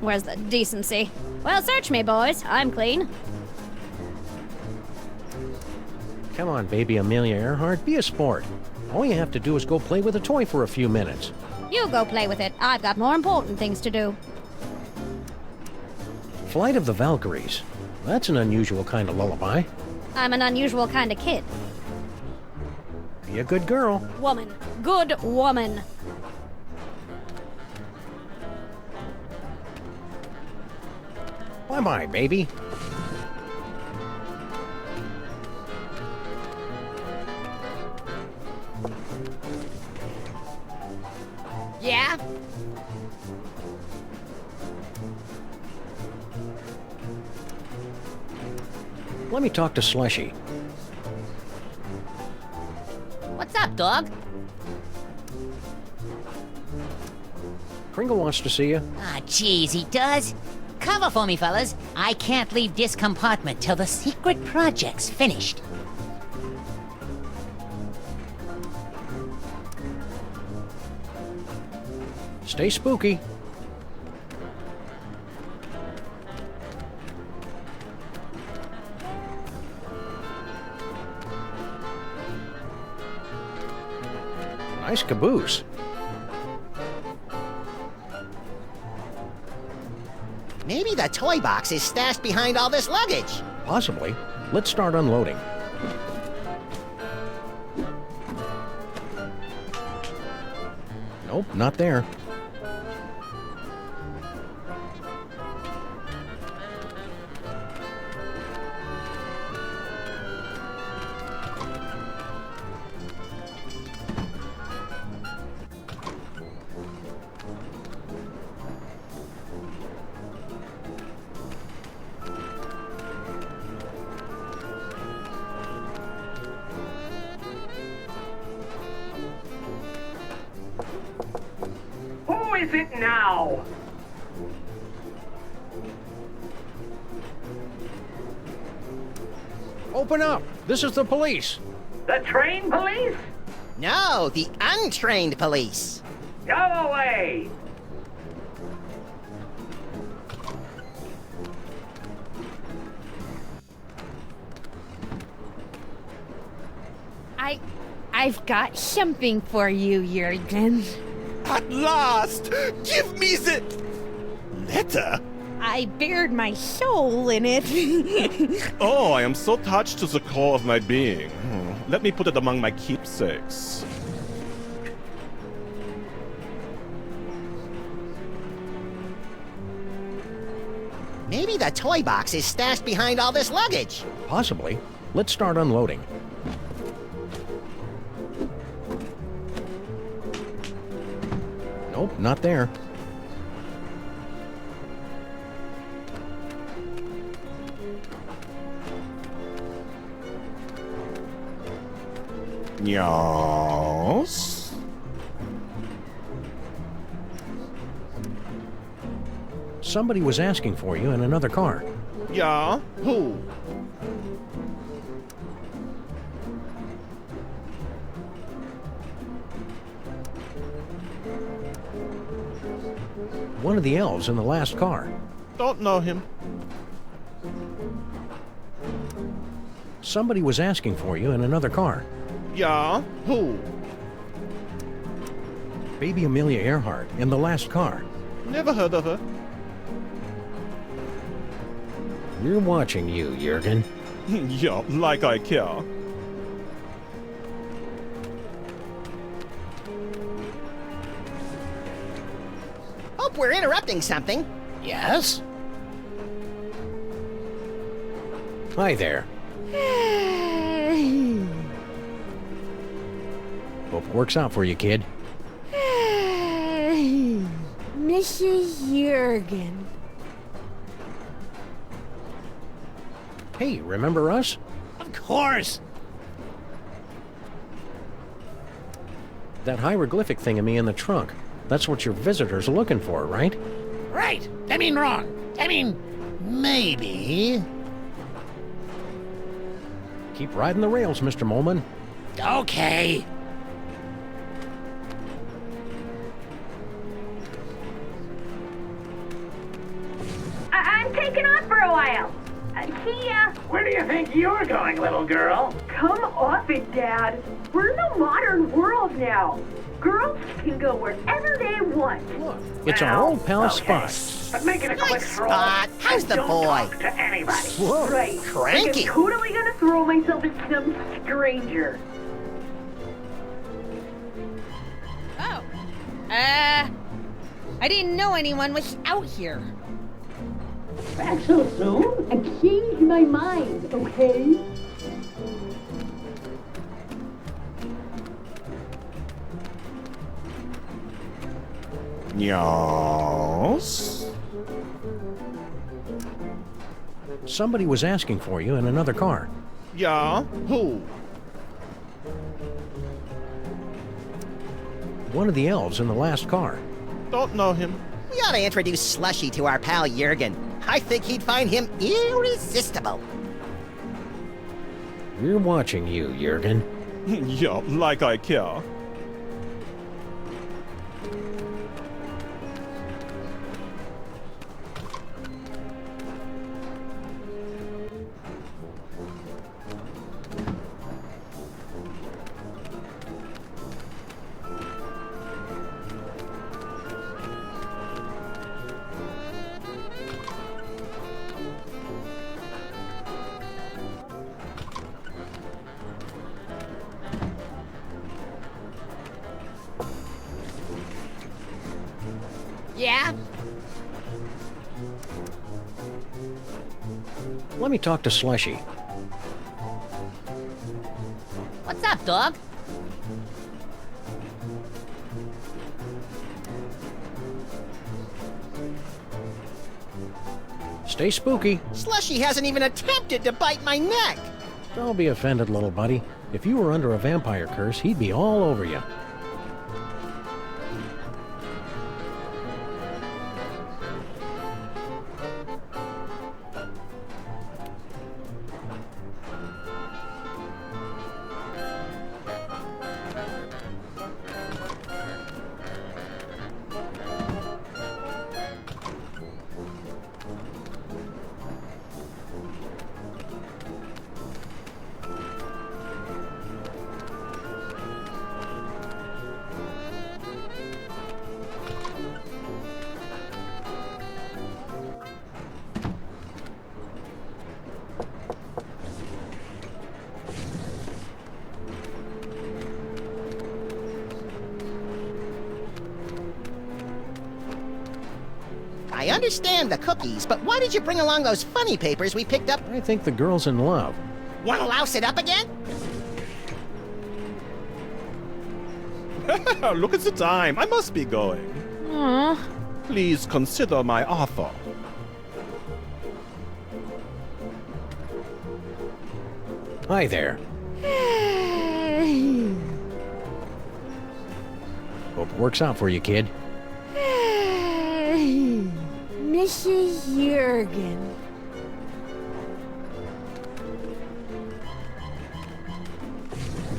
Where's the decency? Well, search me, boys. I'm clean. Come on, baby Amelia Earhart, be a sport. All you have to do is go play with a toy for a few minutes. You go play with it. I've got more important things to do. Flight of the Valkyries. That's an unusual kind of lullaby. I'm an unusual kind of kid. Be a good girl. Woman. Good woman. Bye-bye, baby. Yeah? Let me talk to Slushy. What's up, dog? Kringle wants to see you. Ah, jeez, he does? Cover for me, fellas. I can't leave this compartment till the secret project's finished. Stay spooky. Nice caboose. Maybe the toy box is stashed behind all this luggage. Possibly. Let's start unloading. Nope, not there. Who is it now? Open up! This is the police! The train police? No, the untrained police. Go away! I've got something for you, Jurgen. At last! Give me the letter! I bared my soul in it. Oh, I am so touched to the core of my being. Let me put it among my keepsakes. Maybe the toy box is stashed behind all this luggage. Possibly. Let's start unloading. Nope, not there. Yes. Somebody was asking for you in another car. Yeah? Who? One of the elves in the last car. Don't know him. Somebody was asking for you in another car. Yeah? Who? Baby Amelia Earhart in the last car. Never heard of her. We're watching you, Jurgen. Yeah, like I care. Hope we're interrupting something. Yes? Hi there. Hope it works out for you, kid. Mrs. Jurgen. Hey, remember us? Of course. That hieroglyphic thingamie in the trunk. That's what your visitors are looking for, right? Right. I mean, wrong. I mean, maybe. Keep riding the rails, Mr. Molman. Okay. I'm taking off for a while. See ya. Where do you think you're going, little girl? Come off it, Dad. We're in the modern world now. Girls can go wherever they want. It's our old pal okay. Spot. But make it a quick stroll. Spot, how's the Don't boy? talk to anybody. Whoa. Right. Cranky. I'm totally gonna throw myself at some stranger. Oh. I didn't know anyone was out here. Back so soon? I changed my mind, okay? Yes. Somebody was asking for you in another car. Yeah? Who? One of the elves in the last car. Don't know him. We ought to introduce Slushy to our pal Jurgen. I think he'd find him irresistible. We're watching you, Jurgen. Yeah, like I care. Yeah? Let me talk to Slushy. What's up, dog? Stay spooky. Slushy hasn't even attempted to bite my neck. Don't be offended, little buddy. If you were under a vampire curse, he'd be all over you. I understand the cookies, but why did you bring along those funny papers we picked up? I think the girl's in love. Wanna louse it up again? Look at the time. I must be going. Aw. Please consider my offer. Hi there. Hope it works out for you, kid. Mrs. Jurgen.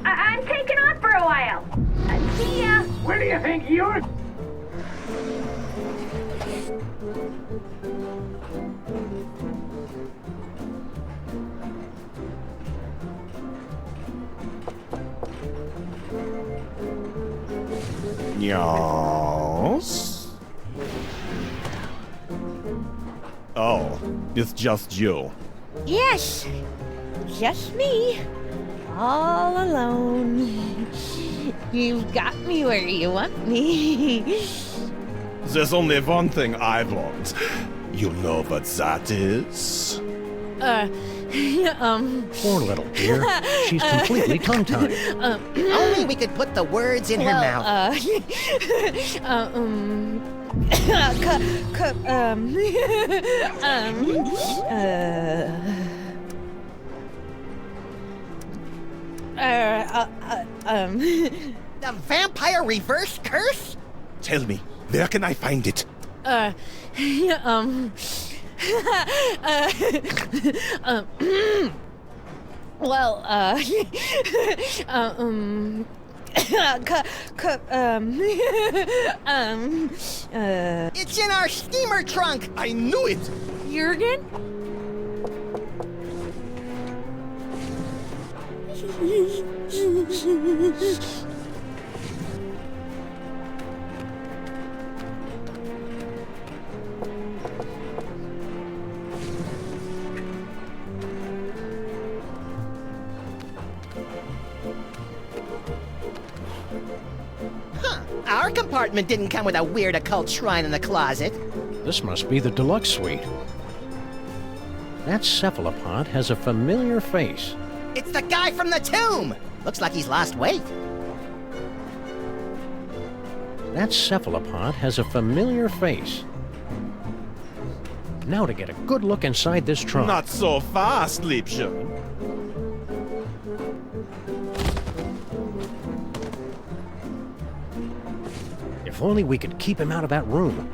I'm taking off for a while. See ya. Where do you think you're... Yes? Oh, it's just you. Yes, just me. All alone. You've got me where you want me. There's only one thing I've learned. You know what that is? Poor little dear. She's completely tongue-tied. Only we could put the words in her mouth. The vampire reverse curse? Tell me, where can I find it? It's in our steamer trunk. I knew it. Jurgen? Our compartment didn't come with a weird occult shrine in the closet. This must be the deluxe suite. That cephalopod has a familiar face. It's the guy from the tomb. Looks like he's lost weight. That cephalopod has a familiar face. Now to get a good look inside this trunk. Not so fast, Liebchen. If only we could keep him out of that room.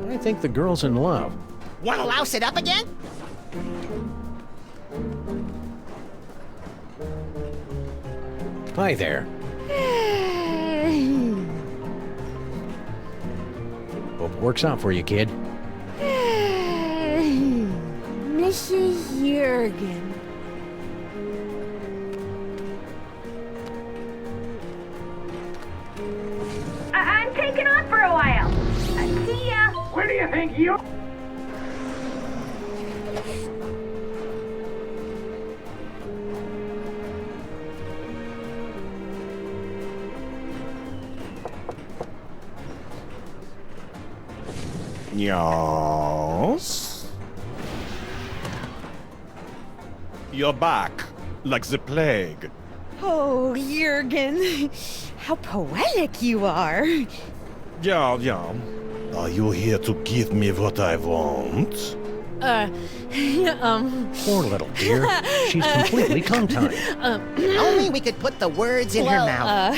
I think the girl's in love. Wanna louse it up again? Hi there. Hope it works out for you, kid. Mrs. Jurgen. I'm taking off for a while. See ya. Where do you think you're... Yes? You're back, like the plague. Oh, Jurgen, how poetic you are. Yeah. Are you here to give me what I want? Poor little dear. She's completely tongue-tied. Only we could put the words in her mouth.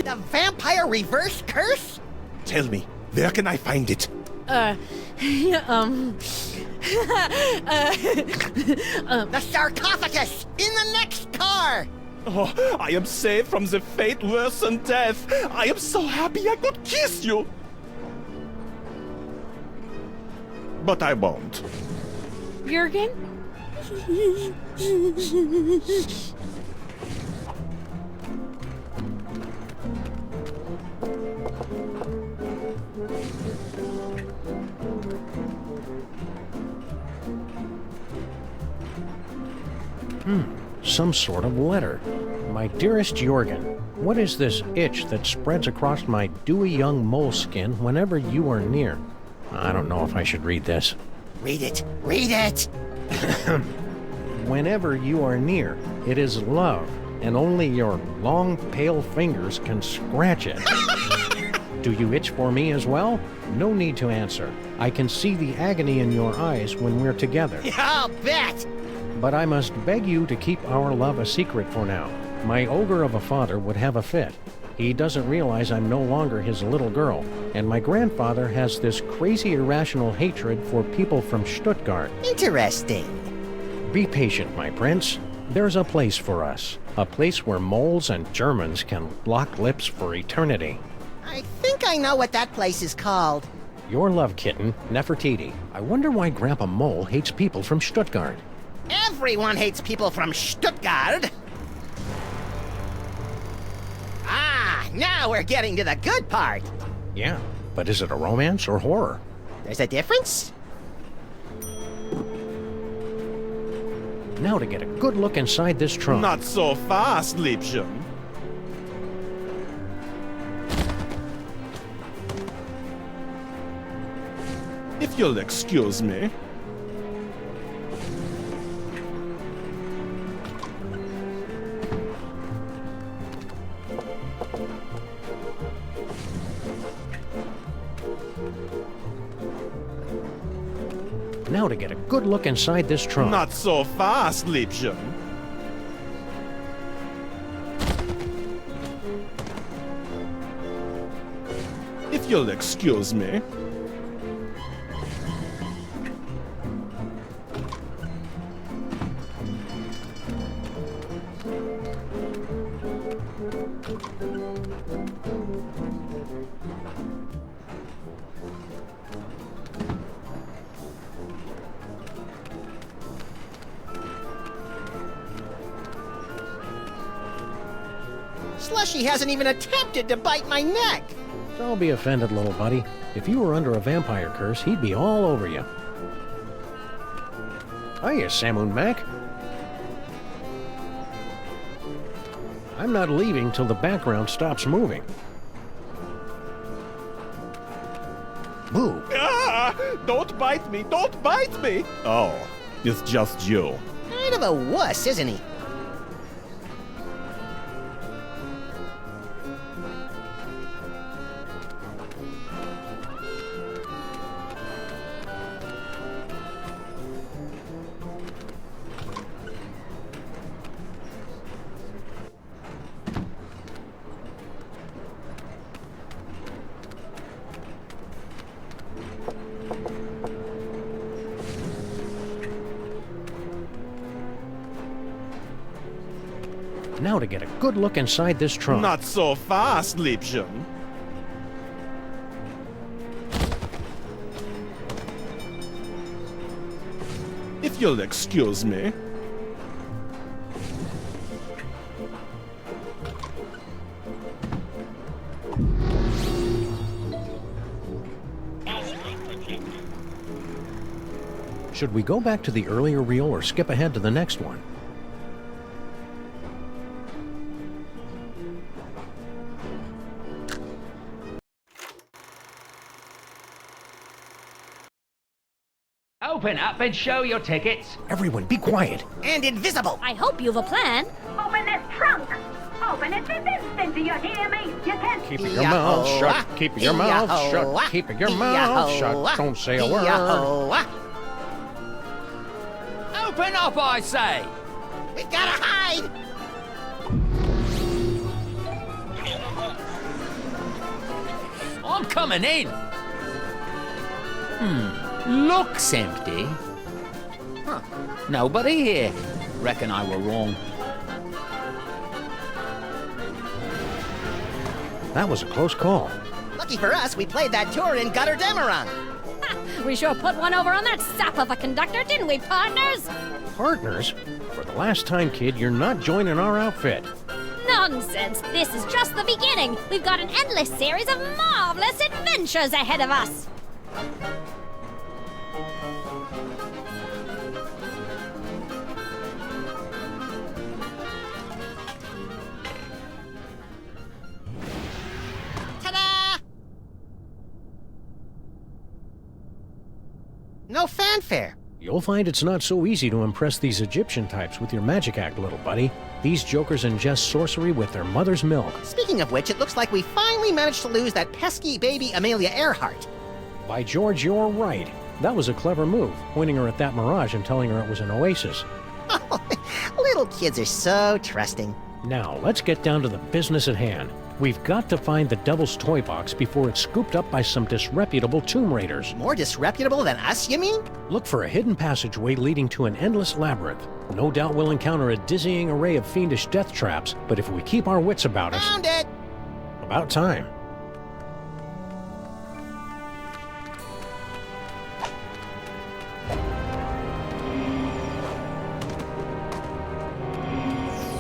The vampire reverse curse? Tell me, where can I find it? The sarcophagus in the next car! Oh, I am saved from the fate worse than death. I am so happy I could kiss you. But I won't. Jurgen? Some sort of letter. My dearest Jurgen, what is this itch that spreads across my dewy young moleskin whenever you are near? I don't know if I should read this. Read it! Read it! Whenever you are near, it is love, and only your long, pale fingers can scratch it. Do you itch for me as well? No need to answer. I can see the agony in your eyes when we're together. Yeah, I'll bet! But I must beg you to keep our love a secret for now. My ogre of a father would have a fit. He doesn't realize I'm no longer his little girl, and my grandfather has this crazy irrational hatred for people from Stuttgart. Interesting. Be patient, my prince. There's a place for us. A place where moles and Germans can lock lips for eternity. I think I know what that place is called. Your love kitten, Nefertiti. I wonder why Grandpa Mole hates people from Stuttgart. Everyone hates people from Stuttgart. Ah, now we're getting to the good part. Yeah, but is it a romance or horror? There's a difference? Now to get a good look inside this trunk. Not so fast, Liebchen. If you'll excuse me. Now to get a good look inside this trunk. Not so fast, Liebchen. If you'll excuse me. Slushy hasn't even attempted to bite my neck. Don't be offended, little buddy. If you were under a vampire curse, he'd be all over you. Hiya, Sameth Mac. I'm not leaving till the background stops moving. Boo. Ah, don't bite me! Don't bite me! Oh, it's just you. Kind of a wuss, isn't he? Now to get a good look inside this trunk. Not so fast, Liebchen. If you'll excuse me. Should we go back to the earlier reel or skip ahead to the next one? Open up and show your tickets. Everyone, be quiet. And invisible. I hope you've a plan. Open this trunk. Open it this instant, do you hear me? You can't... Keep your mouth shut. Keep your mouth shut. Keep your mouth shut. Don't say a word. Open up, I say! We gotta hide! I'm coming in. Looks empty. Huh. Nobody here. Reckon I were wrong. That was a close call. Lucky for us, we played that tour in Gutter Demerang. We sure put one over on that sap of a conductor, didn't we, partners? Partners? For the last time, kid, you're not joining our outfit. Nonsense! This is just the beginning. We've got an endless series of marvelous adventures ahead of us. Ta-da! No fanfare. You'll find it's not so easy to impress these Egyptian types with your magic act, little buddy. These jokers ingest sorcery with their mother's milk. Speaking of which, it looks like we finally managed to lose that pesky baby Amelia Earhart. By George, you're right. That was a clever move, pointing her at that mirage and telling her it was an oasis. Little kids are so trusting. Now, let's get down to the business at hand. We've got to find the Devil's Toy Box before it's scooped up by some disreputable tomb raiders. More disreputable than us, you mean? Look for a hidden passageway leading to an endless labyrinth. No doubt we'll encounter a dizzying array of fiendish death traps, but if we keep our wits about us... Found it! About time.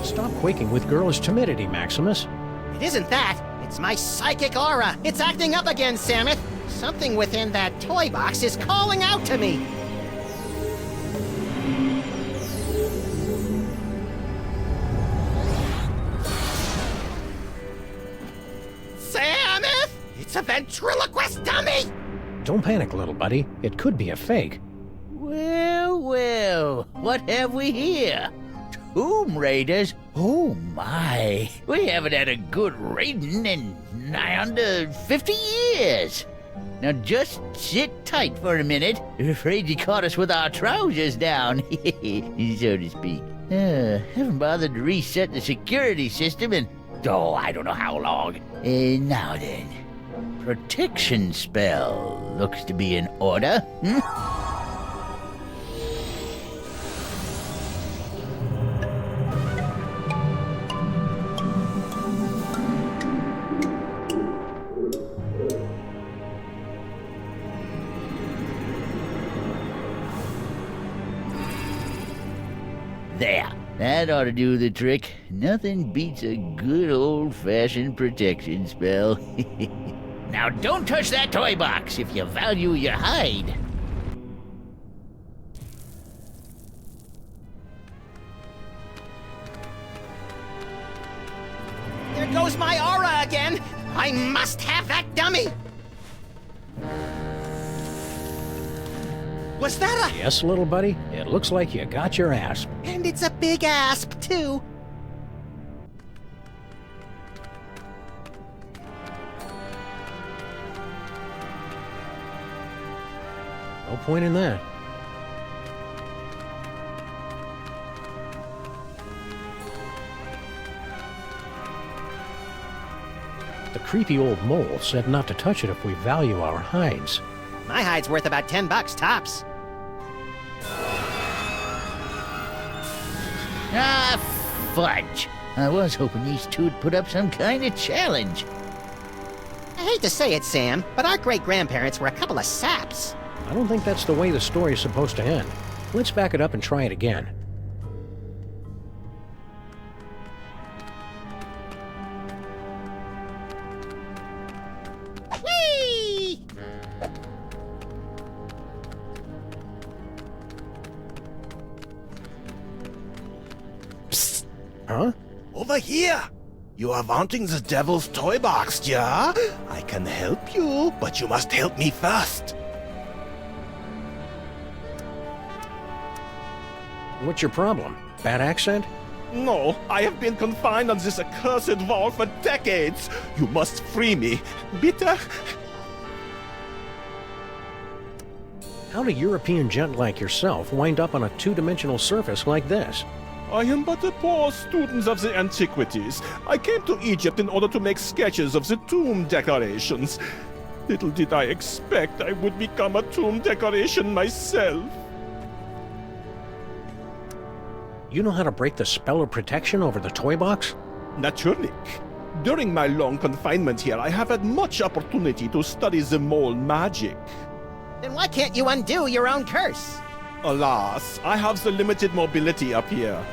Stop quaking with girlish timidity, Maximus. It isn't that. It's my psychic aura. It's acting up again, Sameth. Something within that toy box is calling out to me. Sameth! It's a ventriloquist dummy! Don't panic, little buddy. It could be a fake. Well, well, what have we here? Tomb Raiders? Oh my, we haven't had a good raiding in nigh under 50 years. Now just sit tight for a minute. I'm afraid you caught us with our trousers down, so to speak. Haven't bothered to reset the security system in, I don't know how long. Now then, protection spell looks to be in order. There, that ought to do the trick. Nothing beats a good old-fashioned protection spell. Now don't touch that toy box if you value your hide. There goes my aura again. I must have that dummy. Was that a... Yes, little buddy. It looks like you got your asp. And it's a big asp, too. No point in that. The creepy old mole said not to touch it if we value our hides. My hide's worth about $10 tops. Ah, fudge. I was hoping these two'd put up some kind of challenge. I hate to say it, Sam, but our great-grandparents were a couple of saps. I don't think that's the way the story is supposed to end. Let's back it up and try it again. Whee! Huh? Over here! You are wanting the devil's toy box, yeah? I can help you, but you must help me first. What's your problem? Bad accent? No, I have been confined on this accursed wall for decades. You must free me. Bitte? How do European gent like yourself wind up on a two-dimensional surface like this? I am but a poor student of the antiquities. I came to Egypt in order to make sketches of the tomb decorations. Little did I expect I would become a tomb decoration myself. You know how to break the spell of protection over the toy box? Natürlich. During my long confinement here, I have had much opportunity to study the mole magic. Then why can't you undo your own curse? Alas, I have the limited mobility up here.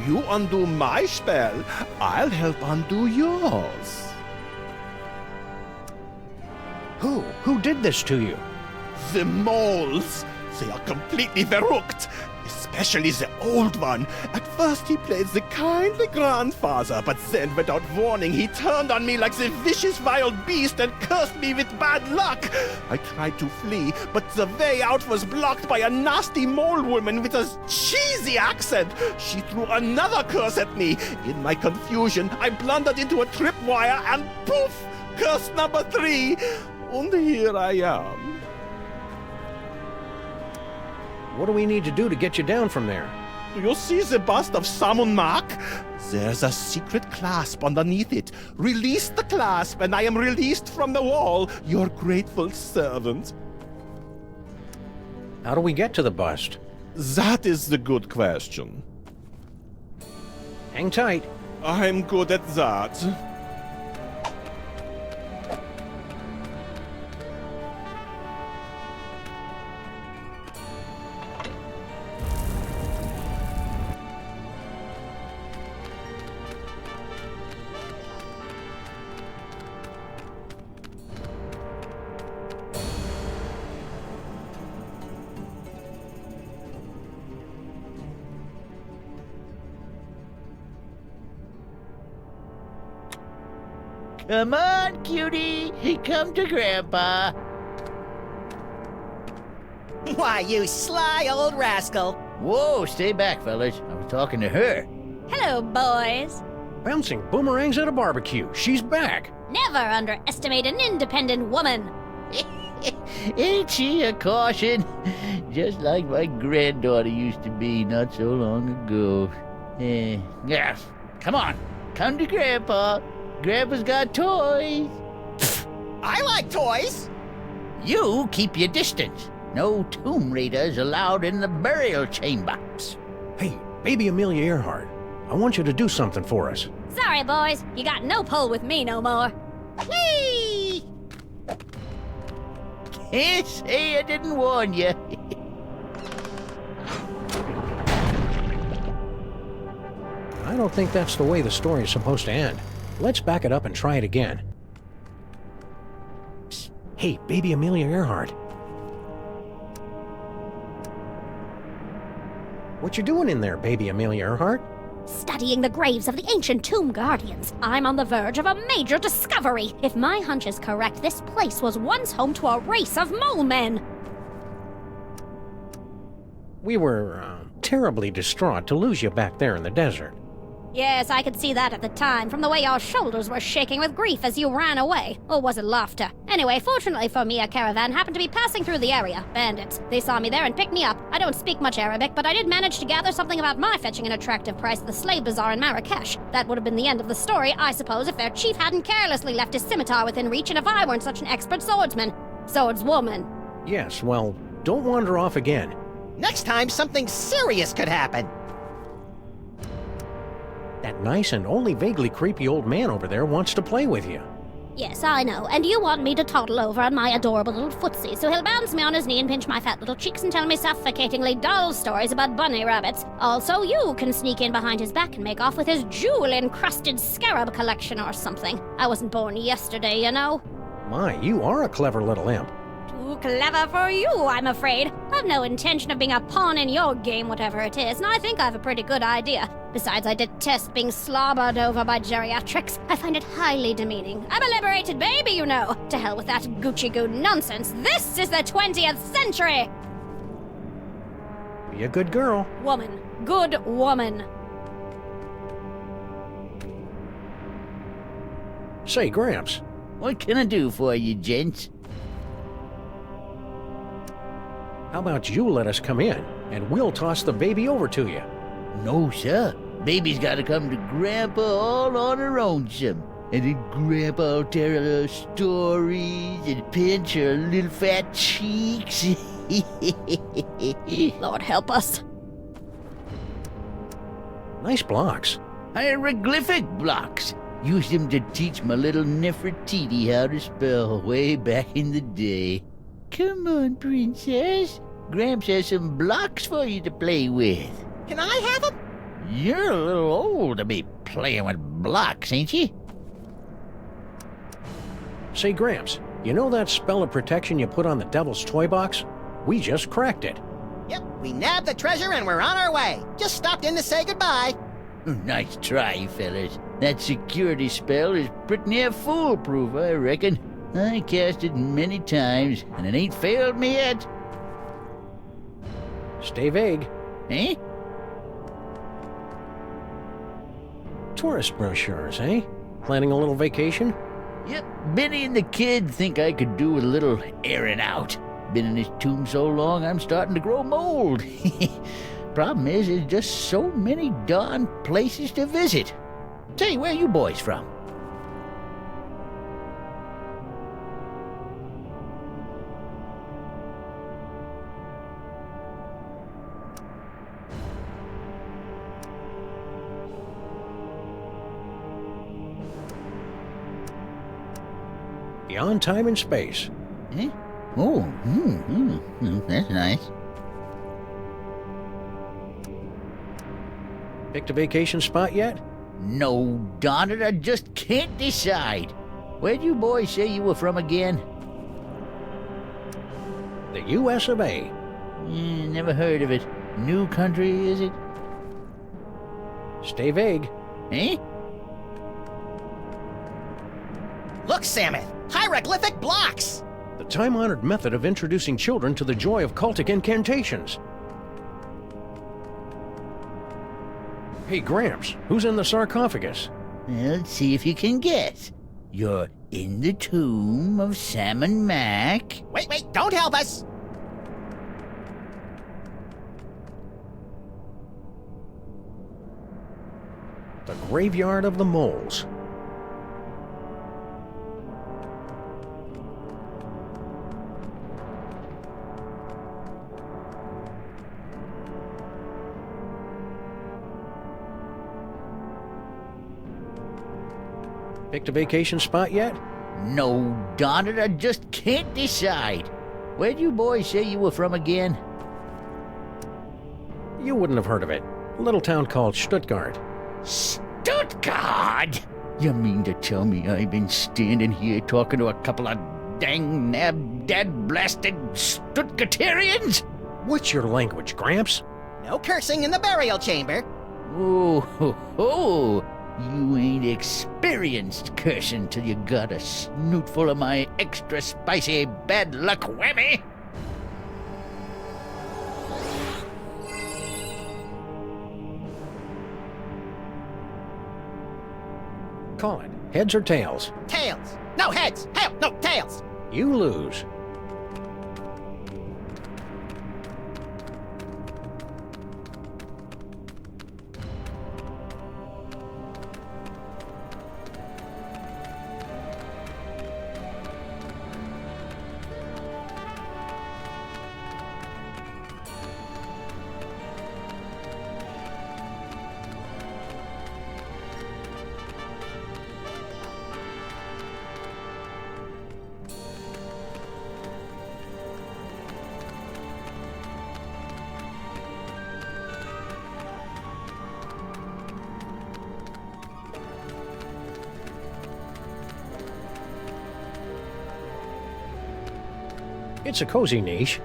You undo my spell, I'll help undo yours. Who did this to you? The moles. They are completely verrückt. Especially the old one. At first he played the kindly grandfather, but then without warning he turned on me like the vicious wild beast and cursed me with bad luck. I tried to flee, but the way out was blocked by a nasty mole woman with a cheesy accent. She threw another curse at me. In my confusion, I blundered into a tripwire and poof! Curse number 3. And here I am. What do we need to do to get you down from there? Do you see the bust of Samon Mark? There's a secret clasp underneath it. Release the clasp and I am released from the wall, your grateful servant. How do we get to the bust? That is the good question. Hang tight. I'm good at that. Come on, cutie. Come to Grandpa. Why, you sly old rascal. Whoa, stay back, fellas. I was talking to her. Hello, boys. Bouncing boomerangs at a barbecue. She's back. Never underestimate an independent woman. Ain't she a caution? Just like my granddaughter used to be not so long ago. Yeah, come on. Come to Grandpa. Grandpa's got toys. I like toys. You keep your distance. No tomb raiders allowed in the burial chambers. Hey, baby Amelia Earhart, I want you to do something for us. Sorry, boys. You got no pull with me no more. Whee! Can't say I didn't warn you. I don't think that's the way the story's supposed to end. Let's back it up and try it again. Psst. Hey, baby Amelia Earhart. What you doing in there, baby Amelia Earhart? Studying the graves of the ancient tomb guardians. I'm on the verge of a major discovery. If my hunch is correct, this place was once home to a race of mole men. We were terribly distraught to lose you back there in the desert. Yes, I could see that at the time, from the way your shoulders were shaking with grief as you ran away. Or was it laughter? Anyway, fortunately for me, a caravan happened to be passing through the area. Bandits. They saw me there and picked me up. I don't speak much Arabic, but I did manage to gather something about my fetching an attractive price at the slave bazaar in Marrakesh. That would have been the end of the story, I suppose, if their chief hadn't carelessly left his scimitar within reach and if I weren't such an expert swordsman. Swordswoman. Yes, well, don't wander off again. Next time, something serious could happen. That nice and only vaguely creepy old man over there wants to play with you. Yes, I know, and you want me to toddle over on my adorable little footsie, so he'll bounce me on his knee and pinch my fat little cheeks and tell me suffocatingly dull stories about bunny rabbits. Also, you can sneak in behind his back and make off with his jewel-encrusted scarab collection or something. I wasn't born yesterday, you know. My, you are a clever little imp. Too clever for you, I'm afraid. I've no intention of being a pawn in your game, whatever it is, and I think I have a pretty good idea. Besides, I detest being slobbered over by geriatrics. I find it highly demeaning. I'm a liberated baby, you know. To hell with that Gucci-goo nonsense. This is the 20th century! Be a good girl. Woman. Good woman. Say, Gramps. What can I do for you, gents? How about you let us come in, and we'll toss the baby over to you? No, sir. Baby's gotta come to Grandpa all on her own, some. And then Grandpa'll tell her little stories and pinch her little fat cheeks. Lord help us. Nice blocks. Hieroglyphic blocks. Used them to teach my little Nefertiti how to spell way back in the day. Come on, princess. Gramps has some blocks for you to play with. Can I have them? You're a little old to be playing with blocks, ain't you? Say, Gramps, you know that spell of protection you put on the Devil's Toy Box? We just cracked it. Yep, we nabbed the treasure and we're on our way. Just stopped in to say goodbye. Nice try, fellas. That security spell is pretty near foolproof, I reckon. I cast it many times, and it ain't failed me yet. Stay vague. Eh? Tourist brochures, eh? Planning a little vacation? Yep, Benny and the kid think I could do with a little airing out. Been in this tomb so long, I'm starting to grow mold. Problem is, there's just so many darn places to visit. Say, where you boys from? Beyond time and space. Eh? Oh, that's nice. Picked a vacation spot yet? No, darn it, I just can't decide. Where'd you boys say you were from again? The U.S. of A. Never heard of it. New country, is it? Stay vague. Eh? Look, Sameth! Hieroglyphic blocks! The time-honored method of introducing children to the joy of cultic incantations. Hey, Gramps, who's in the sarcophagus? Well, let's see if you can guess. You're in the tomb of Sam and Mac. Wait, don't help us! The graveyard of the moles. Picked a vacation spot yet? No, darn it, I just can't decide. Where'd you boys say you were from again? You wouldn't have heard of it. A little town called Stuttgart. Stuttgart? You mean to tell me I've been standing here talking to a couple of dang nab-dad-blasted Stuttgarterians? What's your language, Gramps? No cursing in the burial chamber. Oh, ho, ho. You ain't experienced cursing till you got a snoot full of my extra spicy bad luck whammy. Call it. Heads or tails? Tails. No, heads. Hell, no, tails. You lose. It's a cozy niche.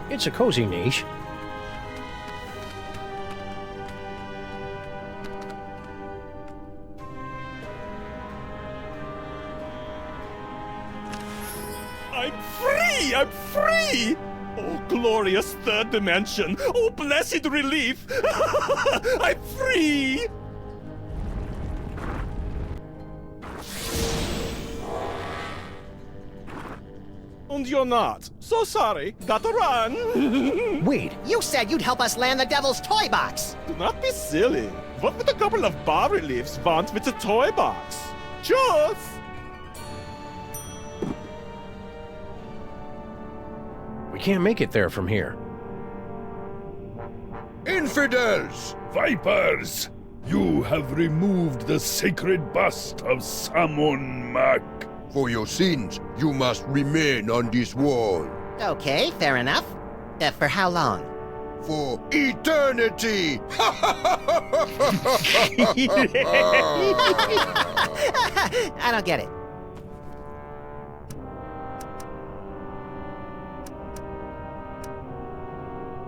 It's a cozy niche. I'm free! I'm free! Oh, glorious third dimension! Oh, blessed relief! I'm free! And you're not. So sorry. Gotta run. Wait. You said you'd help us land the devil's toy box. Do not be silly. What would a couple of bas-reliefs want with a toy box? Cheers! We can't make it there from here. Infidels! Vipers! You have removed the sacred bust of Samon Mac. For your sins, you must remain on this wall. Okay, fair enough. For how long? For eternity! I don't get it.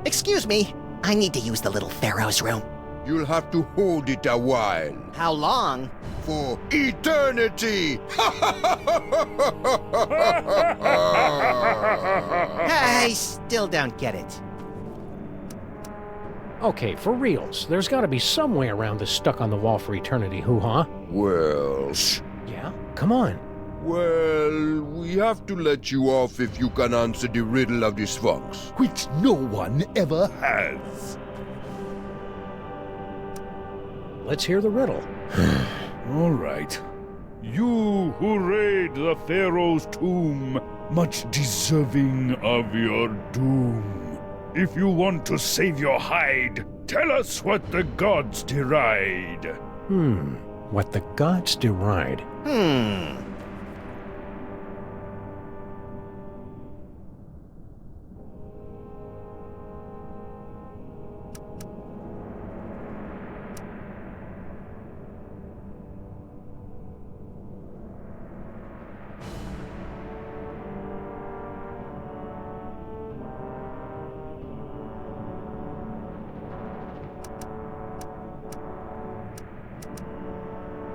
Excuse me. I need to use the little pharaoh's room. You'll have to hold it a while. How long? For eternity! I still don't get it. Okay, for reals, there's gotta be some way around this stuck on the wall for eternity hoo-ha. Well... Yeah? Come on. Well, we have to let you off if you can answer the riddle of the Sphinx, which no one ever has. Let's hear the riddle. All right. You who raid the Pharaoh's tomb, much deserving of your doom. If you want to save your hide, tell us what the gods deride. What the gods deride.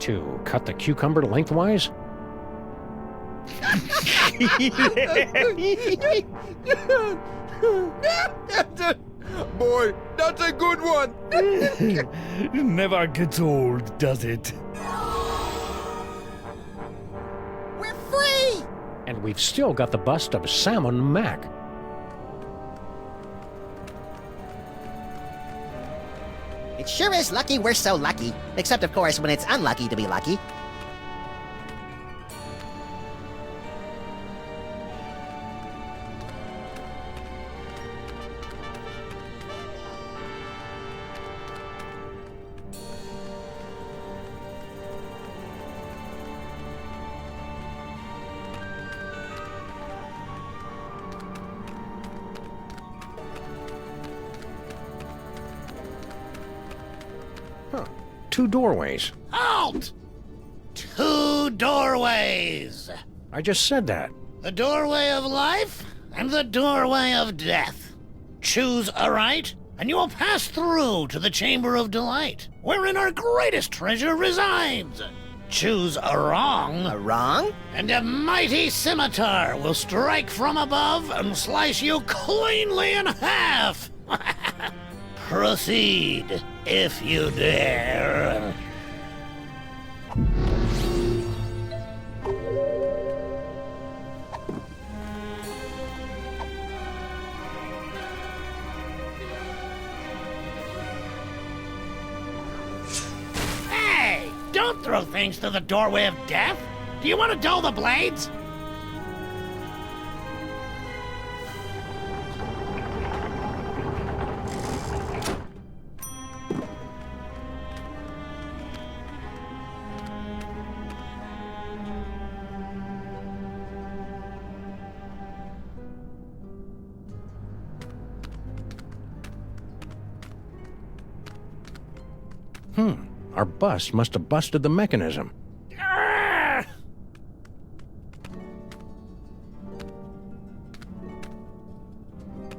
To cut the cucumber lengthwise? Boy, that's a good one! Never gets old, does it? We're free! And we've still got the bust of Samon Mac. It sure is lucky we're so lucky. Except, of course, when it's unlucky to be lucky. Two doorways. Halt! Two doorways. I just said that. The doorway of life and the doorway of death. Choose aright, and you will pass through to the Chamber of Delight, wherein our greatest treasure resides. Choose a wrong. A wrong? And a mighty scimitar will strike from above and slice you cleanly in half. Proceed, if you dare. Don't throw things through the doorway of death. Do you want to dull the blades? Our bus must have busted the mechanism.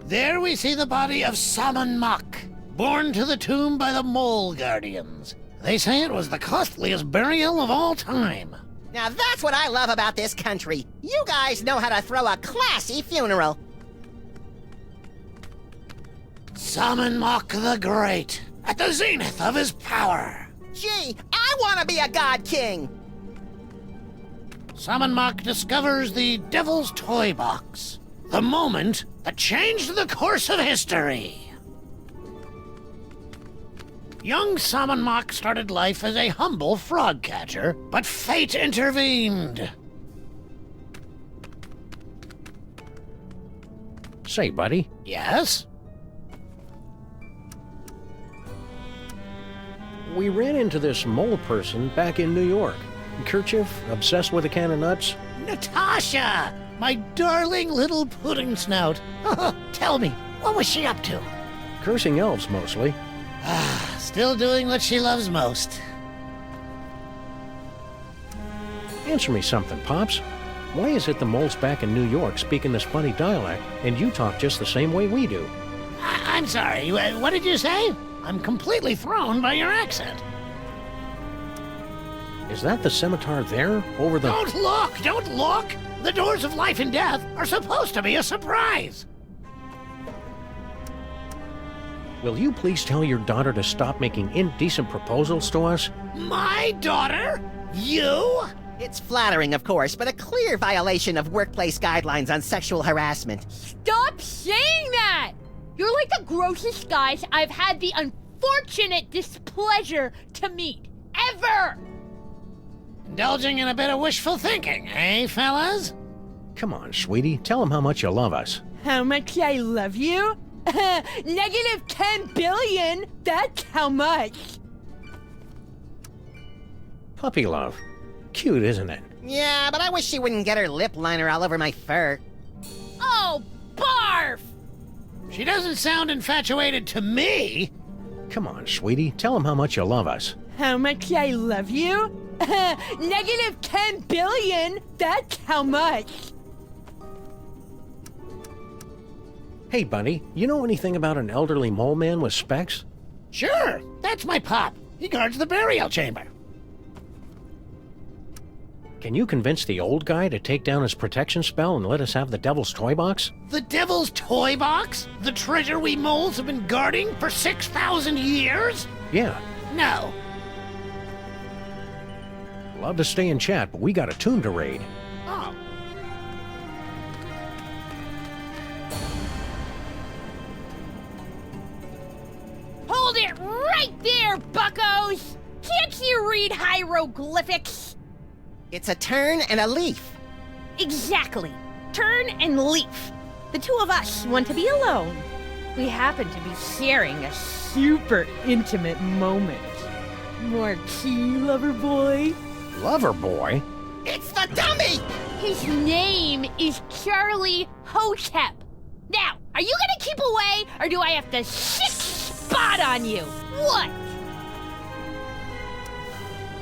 There we see the body of Sameth Mak, borne to the tomb by the Mole Guardians. They say it was the costliest burial of all time. Now that's what I love about this country. You guys know how to throw a classy funeral. Sameth Mak the Great, at the zenith of his power. Gee, I want to be a god king! Sameth Mak discovers the Devil's Toy Box, the moment that changed the course of history. Young Sameth Mak started life as a humble frog catcher, but fate intervened. Say, buddy. Yes? We ran into this mole person back in New York. Kerchief, obsessed with a can of nuts. Natasha! My darling little pudding snout. Tell me, what was she up to? Cursing elves, mostly. Still doing what she loves most. Answer me something, Pops. Why is it the moles back in New York speaking this funny dialect, and you talk just the same way we do? I'm sorry, what did you say? I'm completely thrown by your accent. Is that the scimitar there, over the... Don't look! Don't look! The doors of life and death are supposed to be a surprise! Will you please tell your daughter to stop making indecent proposals to us? My daughter? You? It's flattering, of course, but a clear violation of workplace guidelines on sexual harassment. Stop saying that! You're like the grossest guys I've had the unfortunate displeasure to meet. Ever! Indulging in a bit of wishful thinking, eh, fellas? Come on, sweetie. Tell him how much you love us. How much I love you? Negative 10 billion! That's how much! Puppy love. Cute, isn't it? Yeah, but I wish she wouldn't get her lip liner all over my fur. Oh, barf! She doesn't sound infatuated to me. Come on, sweetie. Tell him how much you love us. How much I love you? Negative 10 billion! That's how much! Hey, buddy, you know anything about an elderly mole man with specs? Sure, that's my pop. He guards the burial chamber. Can you convince the old guy to take down his protection spell and let us have the Devil's Toy Box? The Devil's Toy Box? The treasure we moles have been guarding for 6,000 years? Yeah. No. Love to stay and chat, but we got a tomb to raid. Oh. Hold it right there, buckos! Can't you read hieroglyphics? It's a turn and a leaf. Exactly. Turn and leaf. The two of us want to be alone. We happen to be sharing a super intimate moment. Marquis, lover boy. Lover boy? It's the dummy! His name is Charlie Hotep. Now, are you gonna keep away, or do I have to sick spot on you? What?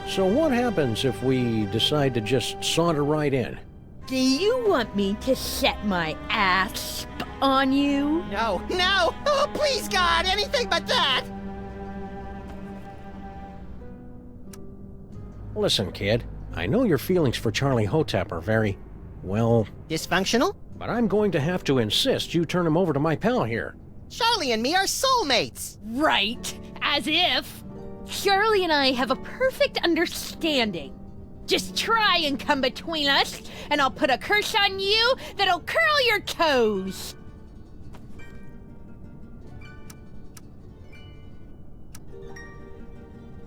So what happens if we decide to just saunter right in? Do you want me to set my asp on you? No, no! Oh, please, God, anything but that! Listen, kid, I know your feelings for Charlie Hotep are very, well... Dysfunctional? But I'm going to have to insist you turn him over to my pal here. Charlie and me are soulmates! Right, as if. Charlie and I have a perfect understanding. Just try and come between us, and I'll put a curse on you that'll curl your toes.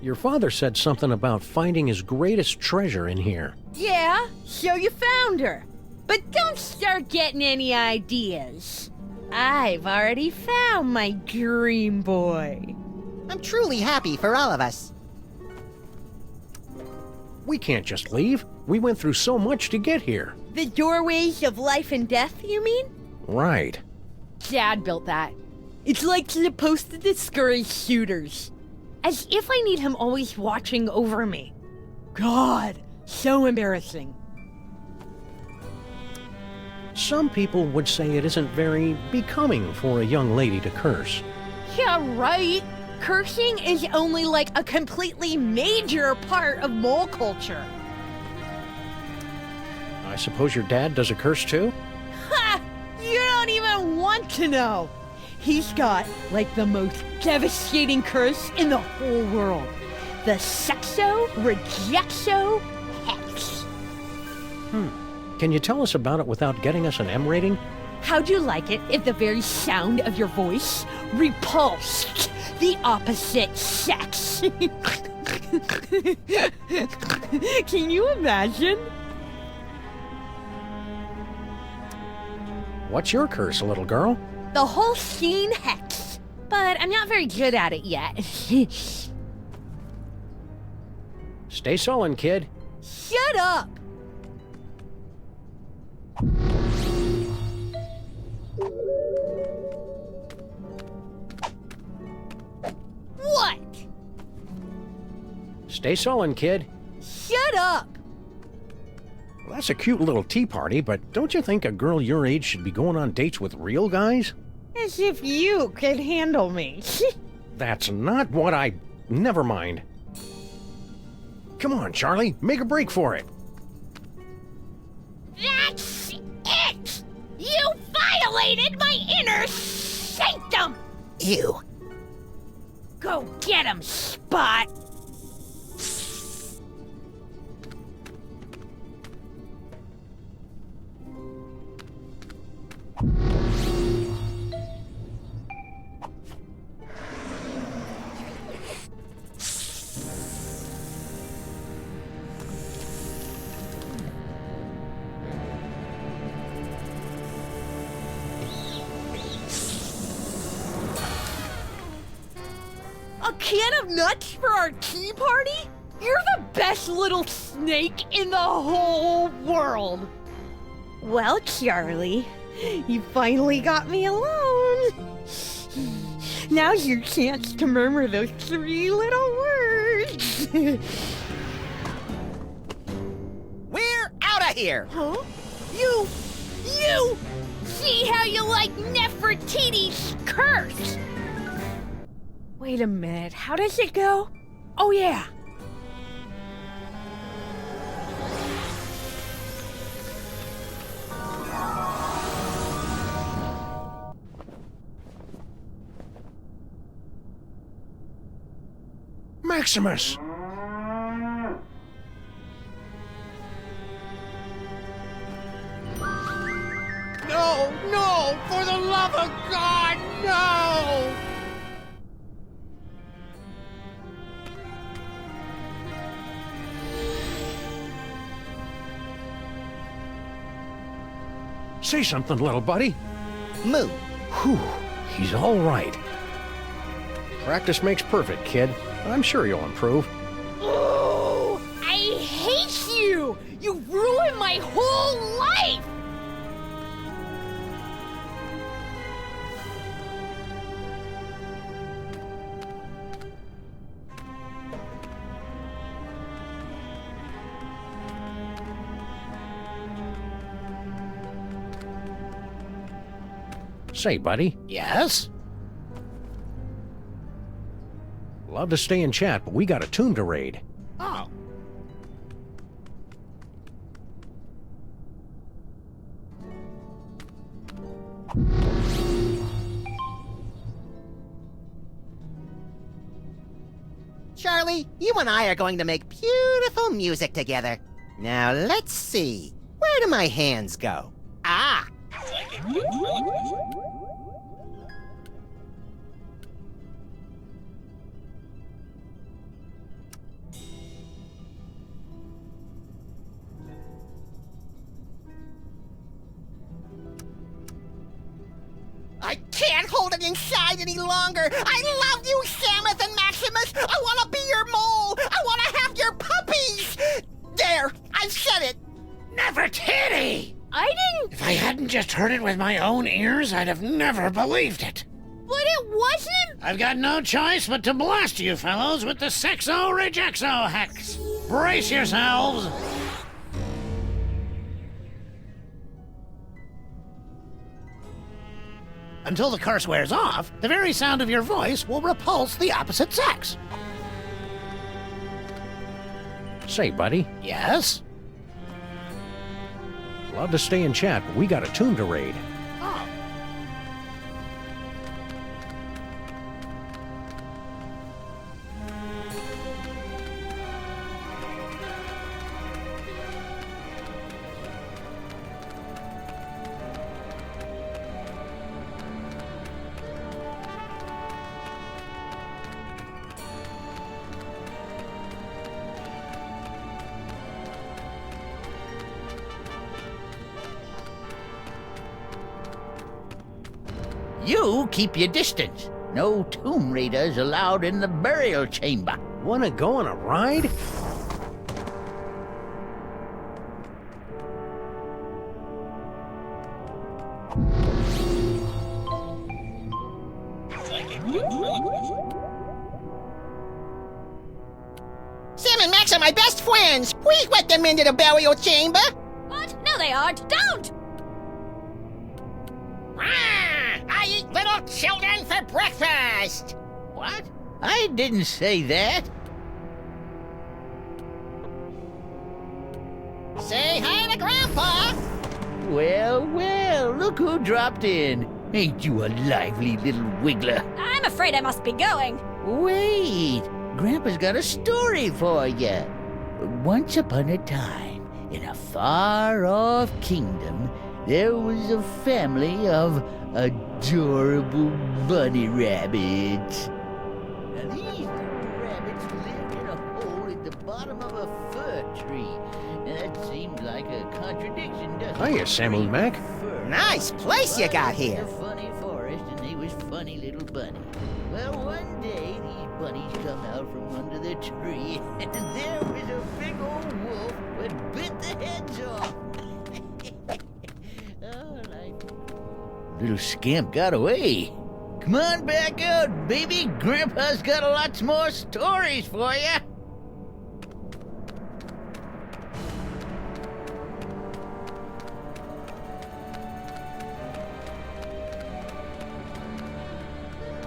Your father said something about finding his greatest treasure in here. Yeah, so you found her. But don't start getting any ideas. I've already found my dream boy. I'm truly happy for all of us. We can't just leave. We went through so much to get here. The doorways of life and death, you mean? Right. Dad built that. It's like supposed to discourage shooters. As if I need him always watching over me. God, so embarrassing. Some people would say it isn't very becoming for a young lady to curse. Yeah, right. Cursing is only like a completely major part of mole culture. I suppose your dad does a curse too? Ha! You don't even want to know. He's got like the most devastating curse in the whole world. The Sexo-Rejexo Hex. Can you tell us about it without getting us an M rating? How'd you like it if the very sound of your voice repulsed the opposite sex? Can you imagine? What's your curse, little girl? The whole scene hex. But I'm not very good at it yet. Stay sullen, kid. Shut up! What? Stay sullen, kid. Shut up! Well, that's a cute little tea party, but don't you think a girl your age should be going on dates with real guys? As if you could handle me. That's not what I... Never mind. Come on, Charlie. Make a break for it. That's it! You violated my inner sanctum! Ew. Go get him, Spot! A can of nuts for our tea party? You're the best little snake in the whole world. Well, Charlie, you finally got me alone. Now's your chance to murmur those 3 little words. We're out of here! Huh? You! See how you like Nefertiti's curse! Wait a minute, how does it go? Oh yeah! Maximus! No, no! For the love of God, no! Say something, little buddy. Moo. Whew, he's all right. Practice makes perfect, kid. I'm sure you'll improve. Oh, I hate you! You ruined my whole life! Say, buddy. Yes? Love to stay and chat, but we got a tomb to raid. Oh. Charlie, you and I are going to make beautiful music together. Now let's see. Where do my hands go? Ah! I can't hold it inside any longer. I love you, Sameth and Maximus. I want to be your mole. I want to have your puppies. There, I've said it. Nefertiti! I didn't... If I hadn't just heard it with my own ears, I'd have never believed it. But it wasn't... I've got no choice but to blast you fellows with the Sexo-Rejexo hex. Brace yourselves. Until the curse wears off, the very sound of your voice will repulse the opposite sex. Say, buddy. Yes? Love to stay and chat, but we got a tomb to raid. Oh. You keep your distance. No tomb raiders allowed in the burial chamber. Wanna go on a ride? Sam and Max are my best friends. Please let them into the burial chamber. What? No, they aren't. Don't! I eat little children for breakfast. What? I didn't say that. Say hi to Grandpa. Well, well, look who dropped in. Ain't you a lively little wiggler? I'm afraid I must be going. Wait, Grandpa's got a story for you. Once upon a time, in a far-off kingdom, there was a family of adorable bunny rabbits. Now these little rabbits lived in a hole at the bottom of a fir tree. And that seemed like a contradiction, doesn't it? Hiya, Samu Mac. Nice place you got here. A funny forest, and they was funny little bunnies. Well, one day these bunnies come out from under the tree, and there was a big old wolf that bit the heads off. Little scamp got away. Come on back out, baby. Grandpa's got lots more stories for you.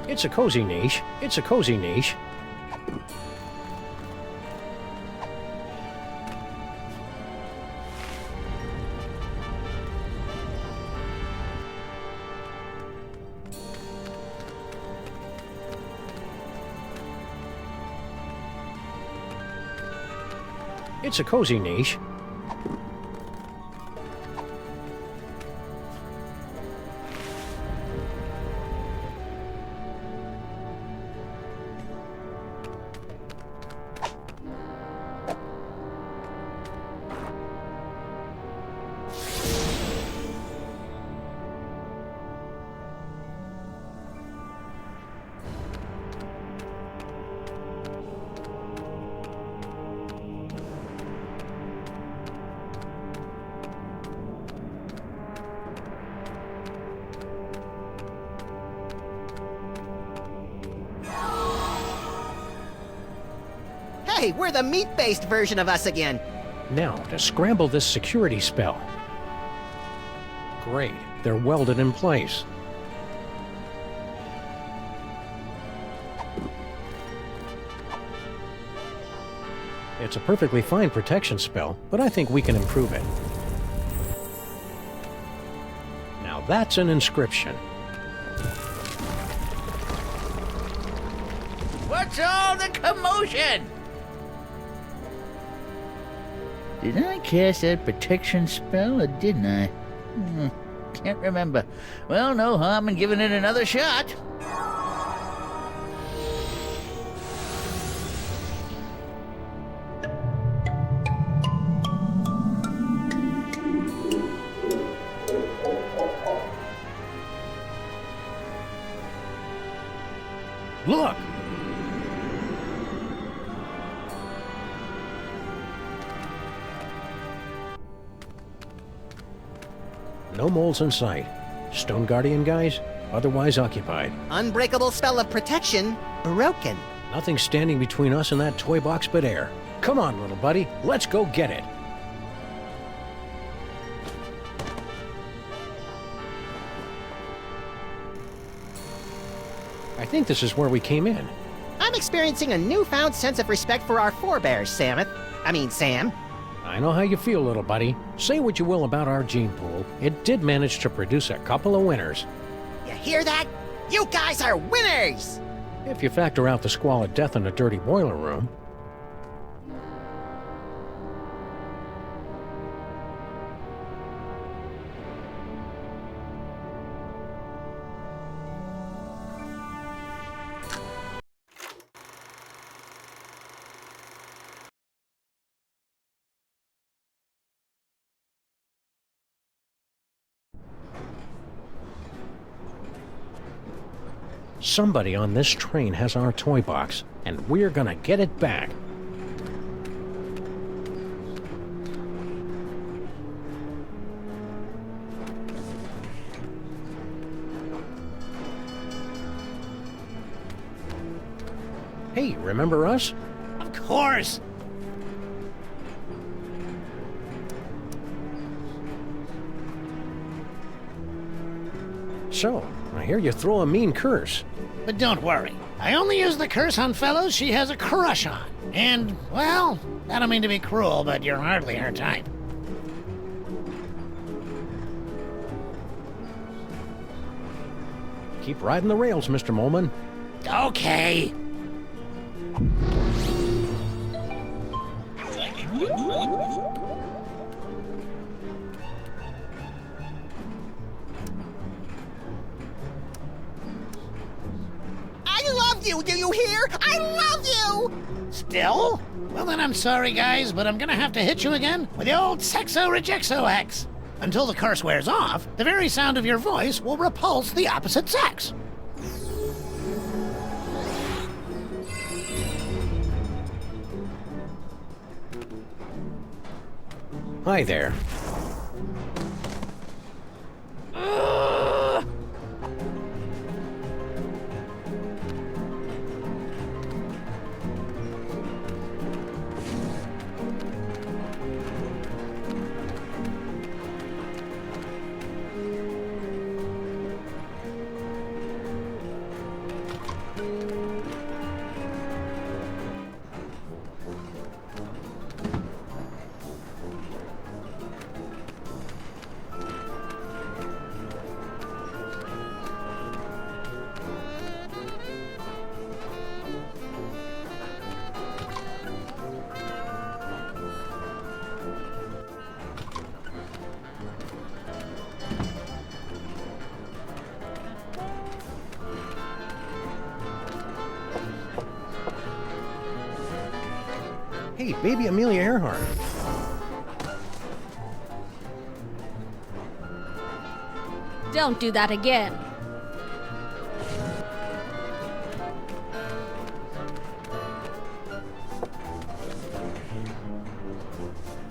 It's a cozy niche. It's a cozy niche. It's a cozy niche. Hey, we're the meat-based version of us again. Now, to scramble this security spell. Great, they're welded in place. It's a perfectly fine protection spell, but I think we can improve it. Now that's an inscription. What's all the commotion? Did I cast that protection spell, or didn't I? Can't remember. Well, no harm in giving it another shot. Look! No moles in sight. Stone Guardian guys, otherwise occupied. Unbreakable spell of protection, broken. Nothing standing between us and that toy box but air. Come on, little buddy, let's go get it. I think this is where we came in. I'm experiencing a newfound sense of respect for our forebears, Sam. I know how you feel, little buddy. Say what you will about our gene pool, it did manage to produce a couple of winners. You hear that? You guys are winners! If you factor out the squalid death in the dirty boiler room. Somebody on this train has our toy box, and we're gonna get it back. Hey, remember us? Of course! So, I hear you throw a mean curse. But don't worry. I only use the curse on fellows she has a crush on. And, well, I don't mean to be cruel, but you're hardly her type. Keep riding the rails, Mr. Molman. Okay. You, do you hear? I love you! Still? Well then I'm sorry guys, but I'm gonna have to hit you again with the old Sexo Rejexo X. Until the curse wears off, the very sound of your voice will repulse the opposite sex. Hi there. Hey, baby Amelia Earhart. Don't do that again.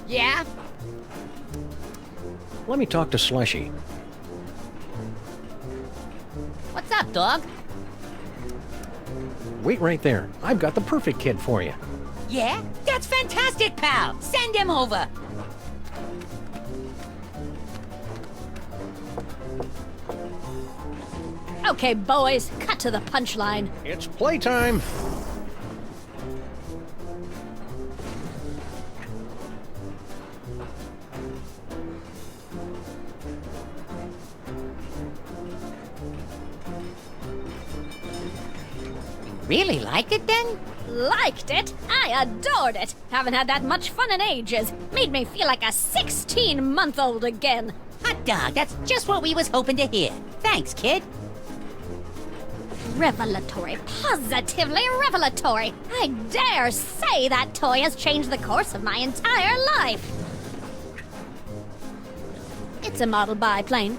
Yeah? Let me talk to Slushy. What's up, dog? Wait right there. I've got the perfect kid for you. Yeah? That's fantastic, pal! Send him over! Okay, boys, cut to the punchline. It's playtime! Really liked it then? Liked it? I adored it! Haven't had that much fun in ages. Made me feel like a 16-month-old again. Hot dog, that's just what we was hoping to hear. Thanks, kid. Revelatory. Positively revelatory. I dare say that toy has changed the course of my entire life. It's a model biplane.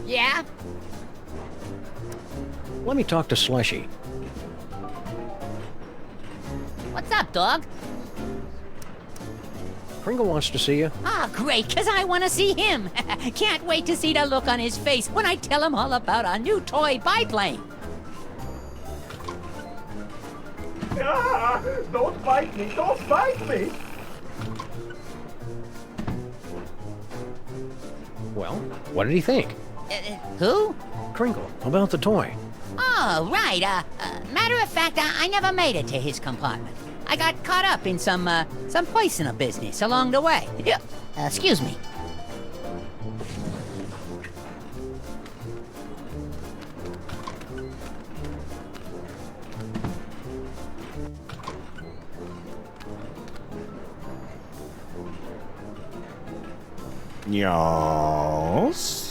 Yeah? Let me talk to Slushy. What's up, dog? Kringle wants to see you. Ah, great, because I want to see him. Can't wait to see the look on his face when I tell him all about our new toy biplane. Ah, don't bite me! Don't bite me! Well, what did he think? Who? Kringle, about the toy. Oh, right. Matter of fact, I never made it to his compartment. I got caught up in some personal business along the way. Yeah. Excuse me. Yes?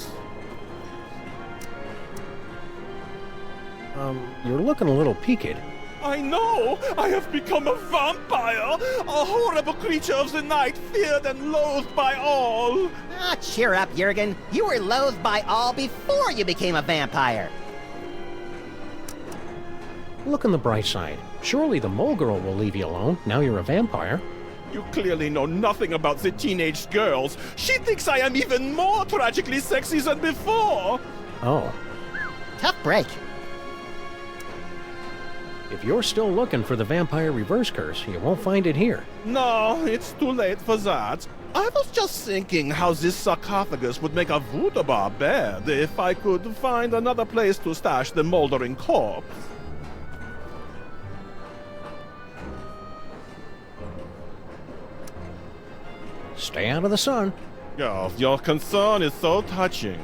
You're looking a little peaked. I know! I have become a vampire! A horrible creature of the night, feared and loathed by all! Ah, cheer up, Jurgen. You were loathed by all before you became a vampire. Look on the bright side. Surely the mole girl will leave you alone, now you're a vampire. You clearly know nothing about the teenage girls. She thinks I am even more tragically sexy than before! Oh. Tough break. If you're still looking for the vampire reverse curse, you won't find it here. No, it's too late for that. I was just thinking how this sarcophagus would make a voodoo bar bed if I could find another place to stash the moldering corpse. Stay out of the sun. Oh, your concern is so touching.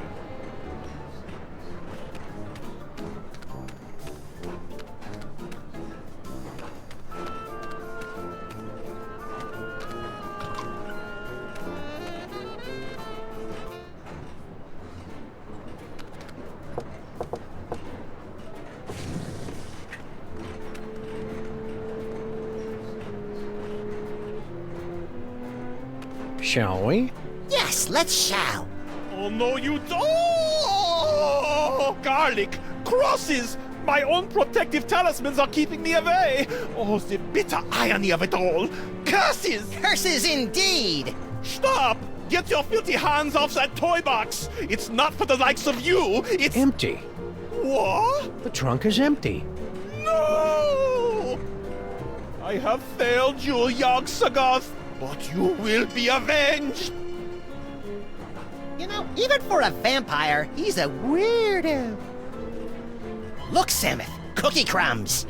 Shall we? Yes, let's shall. Oh, no, you don't! Oh, garlic! Crosses! My own protective talismans are keeping me away! Oh, the bitter irony of it all! Curses! Curses indeed! Stop! Get your filthy hands off that toy box! It's not for the likes of you! It's empty. What? The trunk is empty. No! I have failed you, young Sagoth, but you will be avenged! You know, even for a vampire, he's a weirdo. Look, Sameth, cookie crumbs.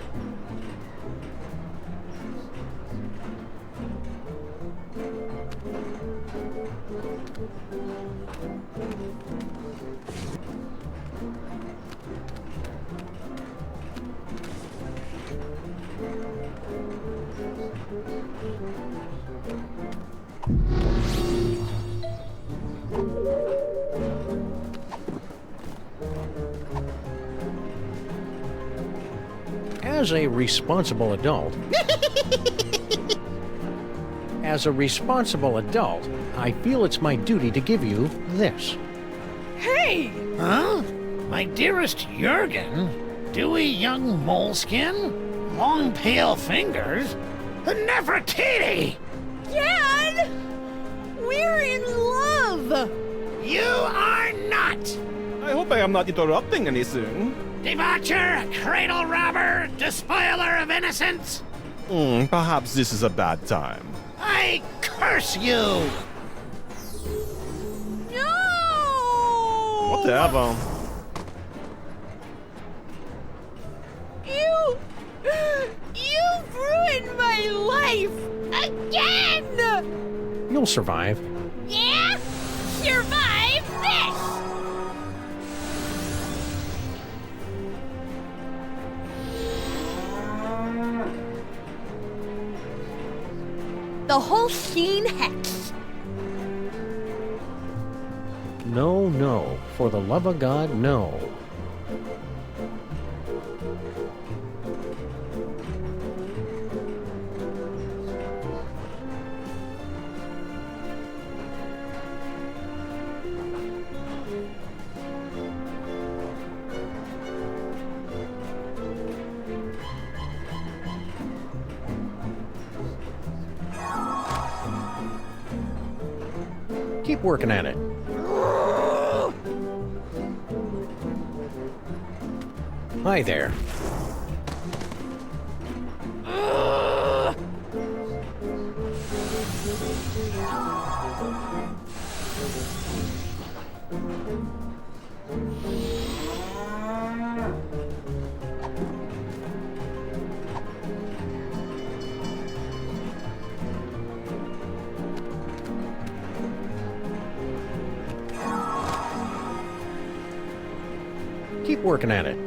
As a responsible adult, I feel it's my duty to give you this. Hey! Huh? My dearest Jurgen? Dewy young moleskin? Long pale fingers? Nefertiti! Dad! We're in love! You are not! I hope I am not interrupting anything. Debaucher, cradle robber, despoiler of innocence! Perhaps this is a bad time. I curse you! No! Whatever. You've ruined my life! Again! You'll survive. Yeah? Survive this! The whole scene hex. No, no. For the love of God, no. Keep working at it. Hi there. Keep working at it.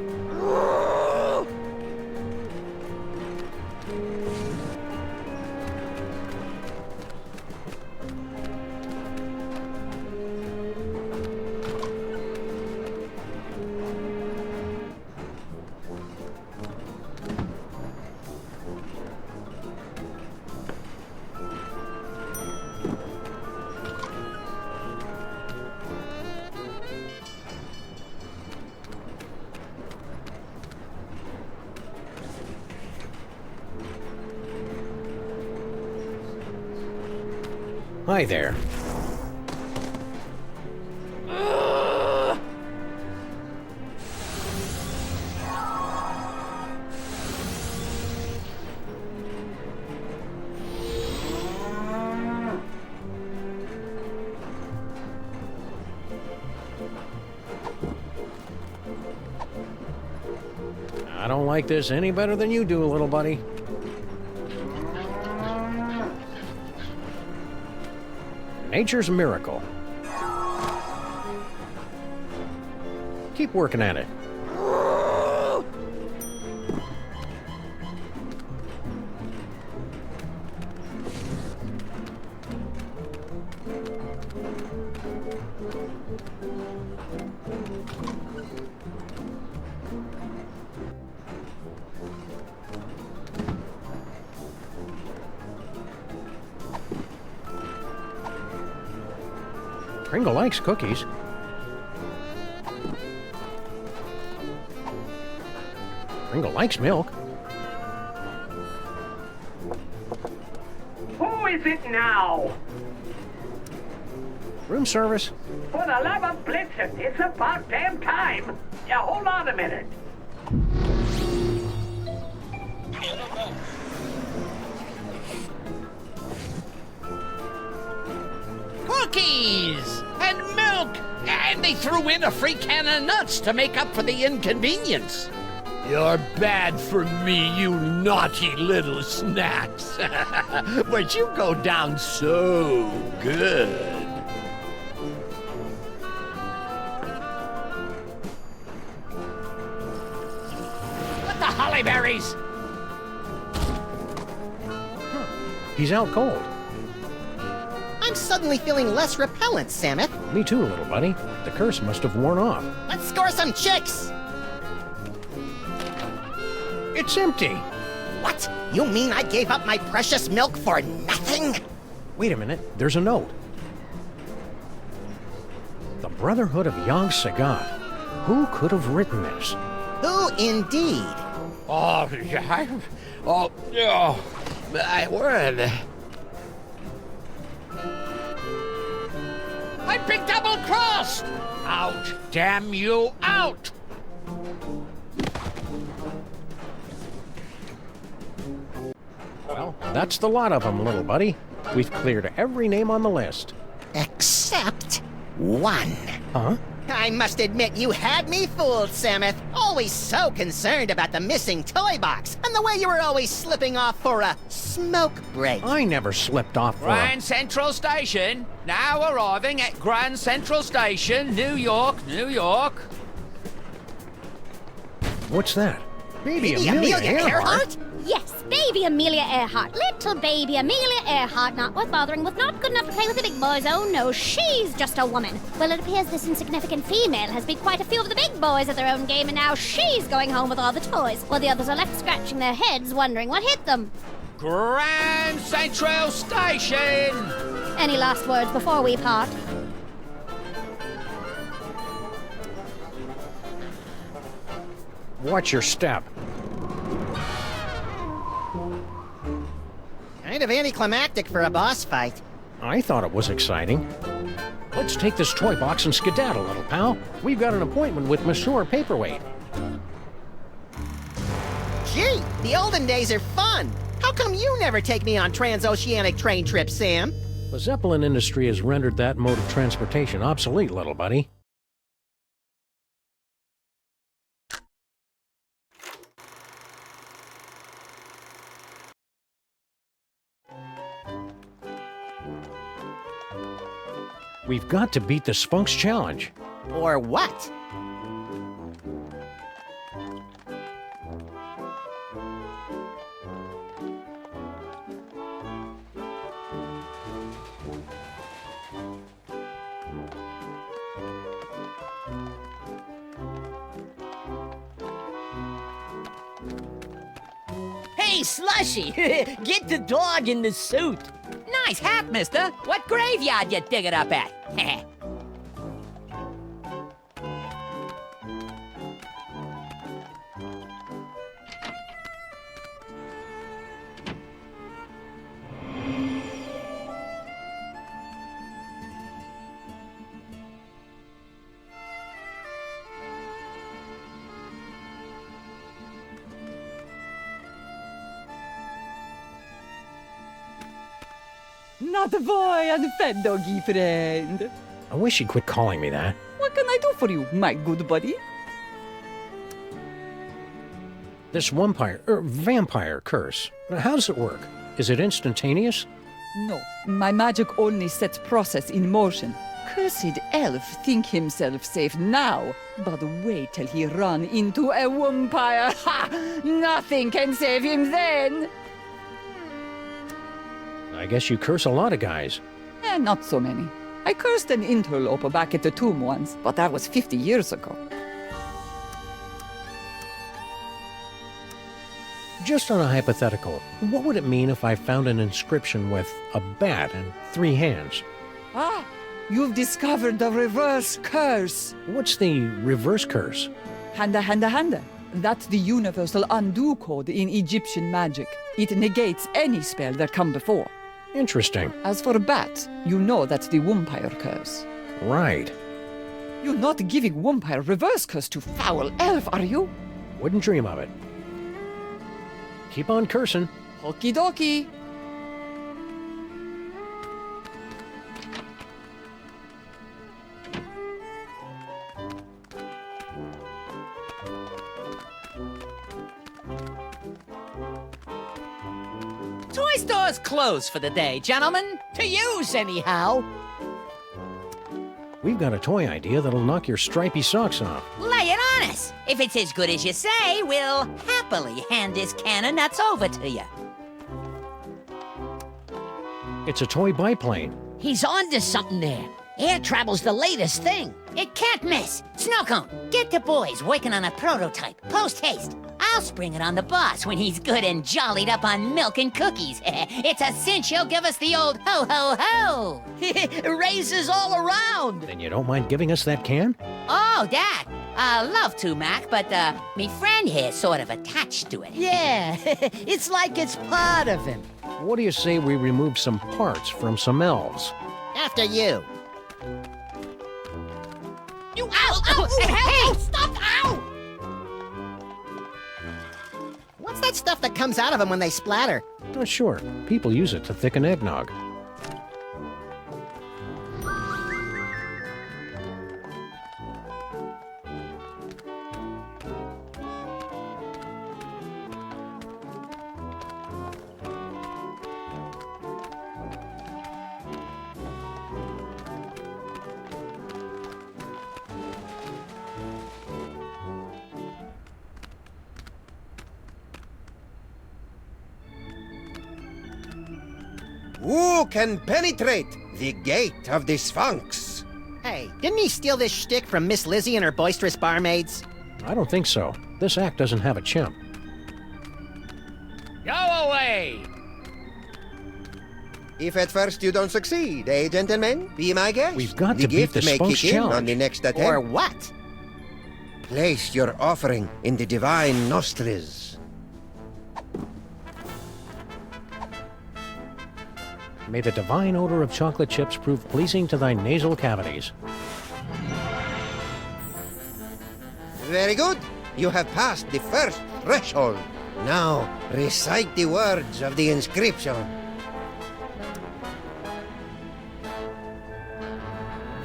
Hi there. I don't like this any better than you do, little buddy. Nature's a miracle. Keep working at it. Pringle likes cookies. Pringle likes milk. Who is it now? Room service. For the love of Blitzen, it's about damn time. Yeah, hold on a minute. Cookies! And milk! And they threw in a free can of nuts to make up for the inconvenience. You're bad for me, you naughty little snacks. But you go down so good. What the holly berries? He's out cold. I'm suddenly feeling less repellent, Sameth. Me too, little buddy. The curse must have worn off. Let's score some chicks! It's empty. What? You mean I gave up my precious milk for nothing? Wait a minute. There's a note. The Brotherhood of Yog Sagat. Who could have written this? Who indeed? Oh, my word. I've been double-crossed! Out, damn you, out! Well, that's the lot of them, little buddy. We've cleared every name on the list. Except one. Huh? I must admit you had me fooled, Sameth. Always so concerned about the missing toy box, and the way you were always slipping off for a smoke break. I never slipped off for Grand Central Station. Now arriving at Grand Central Station, New York, New York. What's that? Baby Baby Amelia Amelia Earhart? Yes, baby Amelia Earhart. Little baby Amelia Earhart, not worth bothering with, not good enough to play with the big boys. Oh no, she's just a woman. Well, it appears this insignificant female has beat quite a few of the big boys at their own game, and now she's going home with all the toys, while the others are left scratching their heads, wondering what hit them. Grand Central Station. Any last words before we part? Watch your step. Kind of anticlimactic for a boss fight. I thought it was exciting. Let's take this toy box and skedaddle, little pal. We've got an appointment with Monsieur Paperweight. Gee, the olden days are fun. How come you never take me on transoceanic train trips, Sam? The Zeppelin industry has rendered that mode of transportation obsolete, little buddy. We've got to beat the Sphinx Challenge. Or what? Hey, Slushy! Get the dog in the suit. Nice hat, mister. What graveyard you digging up at? Not a boy and fed doggy friend. I wish you'd quit calling me that. What can I do for you, my good buddy? This vampire curse. How does it work? Is it instantaneous? No, my magic only sets process in motion. Cursed elf think himself safe now, but wait till he run into a vampire. Ha! Nothing can save him then. I guess you curse a lot of guys. Not so many. I cursed an interloper back at the tomb once, but that was 50 years ago. Just on a hypothetical, what would it mean if I found an inscription with a bat and 3 hands? Ah, you've discovered the reverse curse. What's the reverse curse? Handa, handa, handa. That's the universal undo code in Egyptian magic. It negates any spell that come before. Interesting. As for bat, you know that's the vampire curse. Right. You're not giving vampire reverse curse to foul elf, are you? Wouldn't dream of it. Keep on cursing. Okie dokie. Toy store's closed for the day, gentlemen. To use, anyhow. We've got a toy idea that'll knock your stripy socks off. Lay it on us. If it's as good as you say, we'll happily hand this can of nuts over to you. It's a toy biplane. He's onto something there. Air travel's the latest thing. It can't miss. Snowcone, get the boys working on a prototype. Post haste. I'll spring it on the boss when he's good and jollied up on milk and cookies. It's a cinch he'll give us the old ho-ho-ho. Raises all around. Then you don't mind giving us that can? Oh, that. Love to, Mac, but, me friend here's sort of attached to it. Yeah, it's like it's part of him. What do you say we remove some parts from some elves? After you. You ow! Ow! Hey! Stop! Ow! What's that stuff that comes out of them when they splatter? Not sure. People use it to thicken eggnog. Who can penetrate the gate of the Sphinx? Hey, didn't he steal this shtick from Miss Lizzie and her boisterous barmaids? I don't think so. This act doesn't have a chimp. Go away! If at first you don't succeed, eh, gentlemen? Be my guest. We've got the to beat gift the may Sphinx kick in on challenge. the next attempt. Or what? Place your offering in the divine nostrils. May the divine odor of chocolate chips prove pleasing to thy nasal cavities. Very good. You have passed the first threshold. Now, recite the words of the inscription.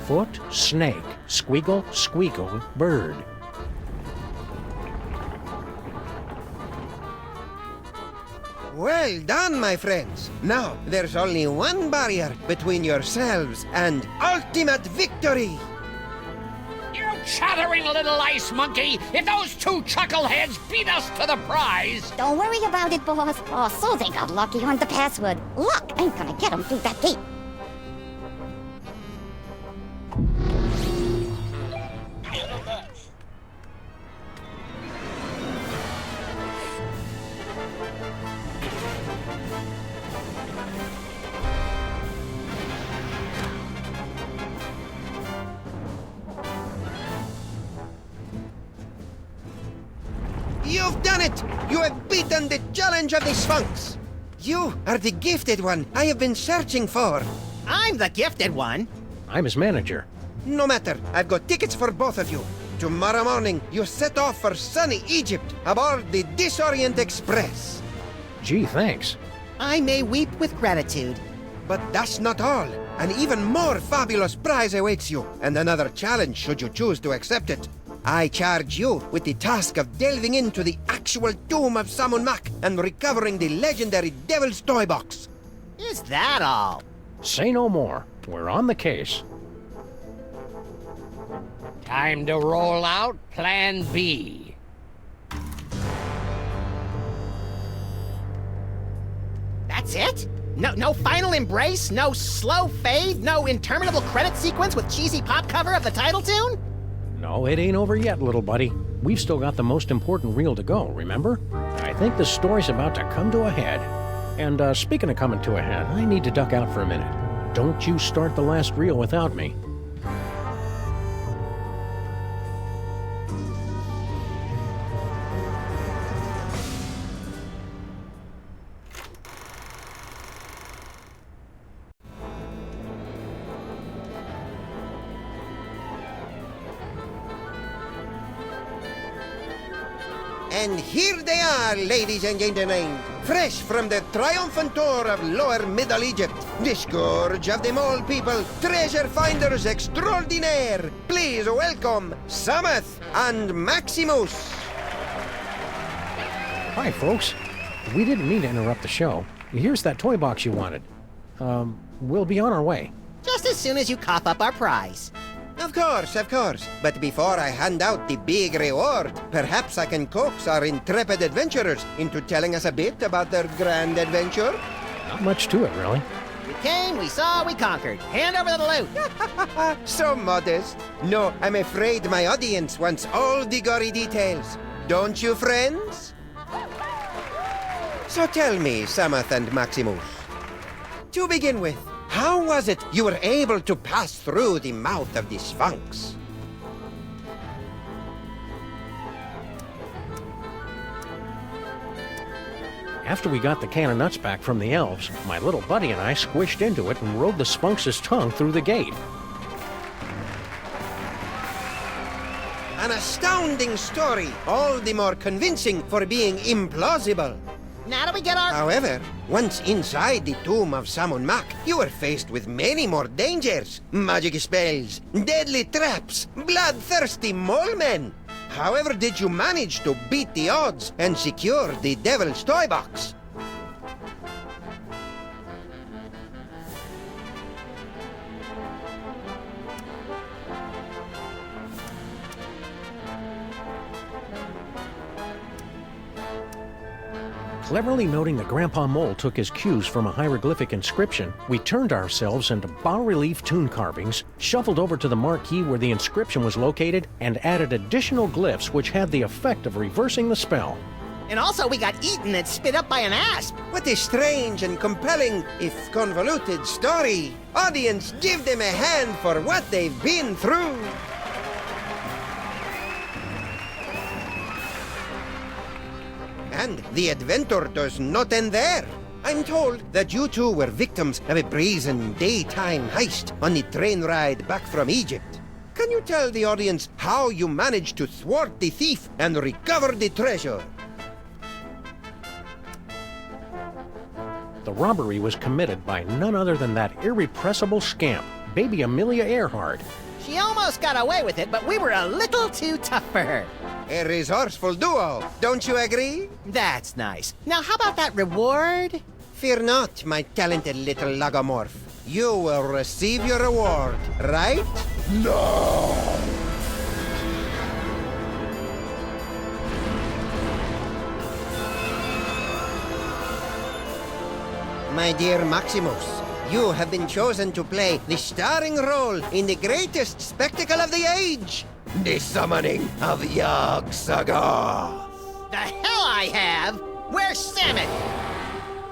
Foot, snake, squeagle, squeakle, bird. Well done, my friends. Now, there's only one barrier between yourselves and ultimate victory. You chattering little ice monkey! If those two chuckleheads beat us to the prize! Don't worry about it, boss. Oh, Susan got lucky on the password. Luck ain't gonna get him through that gate. You've done it! You have beaten the challenge of the Sphinx! You are the gifted one I have been searching for. I'm the gifted one. I'm his manager. No matter, I've got tickets for both of you. Tomorrow morning, you set off for sunny Egypt aboard the Disorient Express. Gee, thanks. I may weep with gratitude. But that's not all. An even more fabulous prize awaits you, and another challenge should you choose to accept it. I charge you with the task of delving into the actual tomb of Sameth Mac and recovering the legendary Devil's Toy Box. Is that all? Say no more. We're on the case. Time to roll out Plan B. That's it? No final embrace? No slow fade? No interminable credit sequence with cheesy pop cover of the title tune? No, it ain't over yet, little buddy. We've still got the most important reel to go, remember? I think the story's about to come to a head. And speaking of coming to a head, I need to duck out for a minute. Don't you start the last reel without me. And here they are, ladies and gentlemen, fresh from the triumphant tour of Lower Middle Egypt, the scourge of the mole people, treasure finders extraordinaire. Please welcome Sameth and Maximus. Hi, folks. We didn't mean to interrupt the show. Here's that toy box you wanted. We'll be on our way. Just as soon as you cough up our prize. Of course. But before I hand out the big reward, perhaps I can coax our intrepid adventurers into telling us a bit about their grand adventure. Not much to it, really. We came, we saw, we conquered. Hand over the loot. So modest. No, I'm afraid my audience wants all the gory details. Don't you, friends? So tell me, Sameth and Maximus. To begin with, how was it you were able to pass through the mouth of the Sphinx? After we got the can of nuts back from the elves, my little buddy and I squished into it and rode the Sphinx's tongue through the gate. An astounding story, all the more convincing for being implausible. Now do we get our... However, once inside the tomb of Sameth Mac, you were faced with many more dangers. Magic spells, deadly traps, bloodthirsty mole men. However did you manage to beat the odds and secure the Devil's Toy Box? Cleverly noting that Grandpa Mole took his cues from a hieroglyphic inscription, we turned ourselves into bas-relief tomb carvings, shuffled over to the marquee where the inscription was located, and added additional glyphs which had the effect of reversing the spell. And also we got eaten and spit up by an asp. What a strange and compelling, if convoluted, story. Audience, give them a hand for what they've been through. And the adventure does not end there. I'm told that you two were victims of a brazen daytime heist on the train ride back from Egypt. Can you tell the audience how you managed to thwart the thief and recover the treasure? The robbery was committed by none other than that irrepressible scamp, baby Amelia Earhart. She almost got away with it, but we were a little too tough for her. A resourceful duo, don't you agree? That's nice. Now, how about that reward? Fear not, my talented little logomorph. You will receive your reward, right? No! My dear Maximus, you have been chosen to play the starring role in the greatest spectacle of the age, the summoning of Yog-Sagoth. The hell I have! Where's Sameth?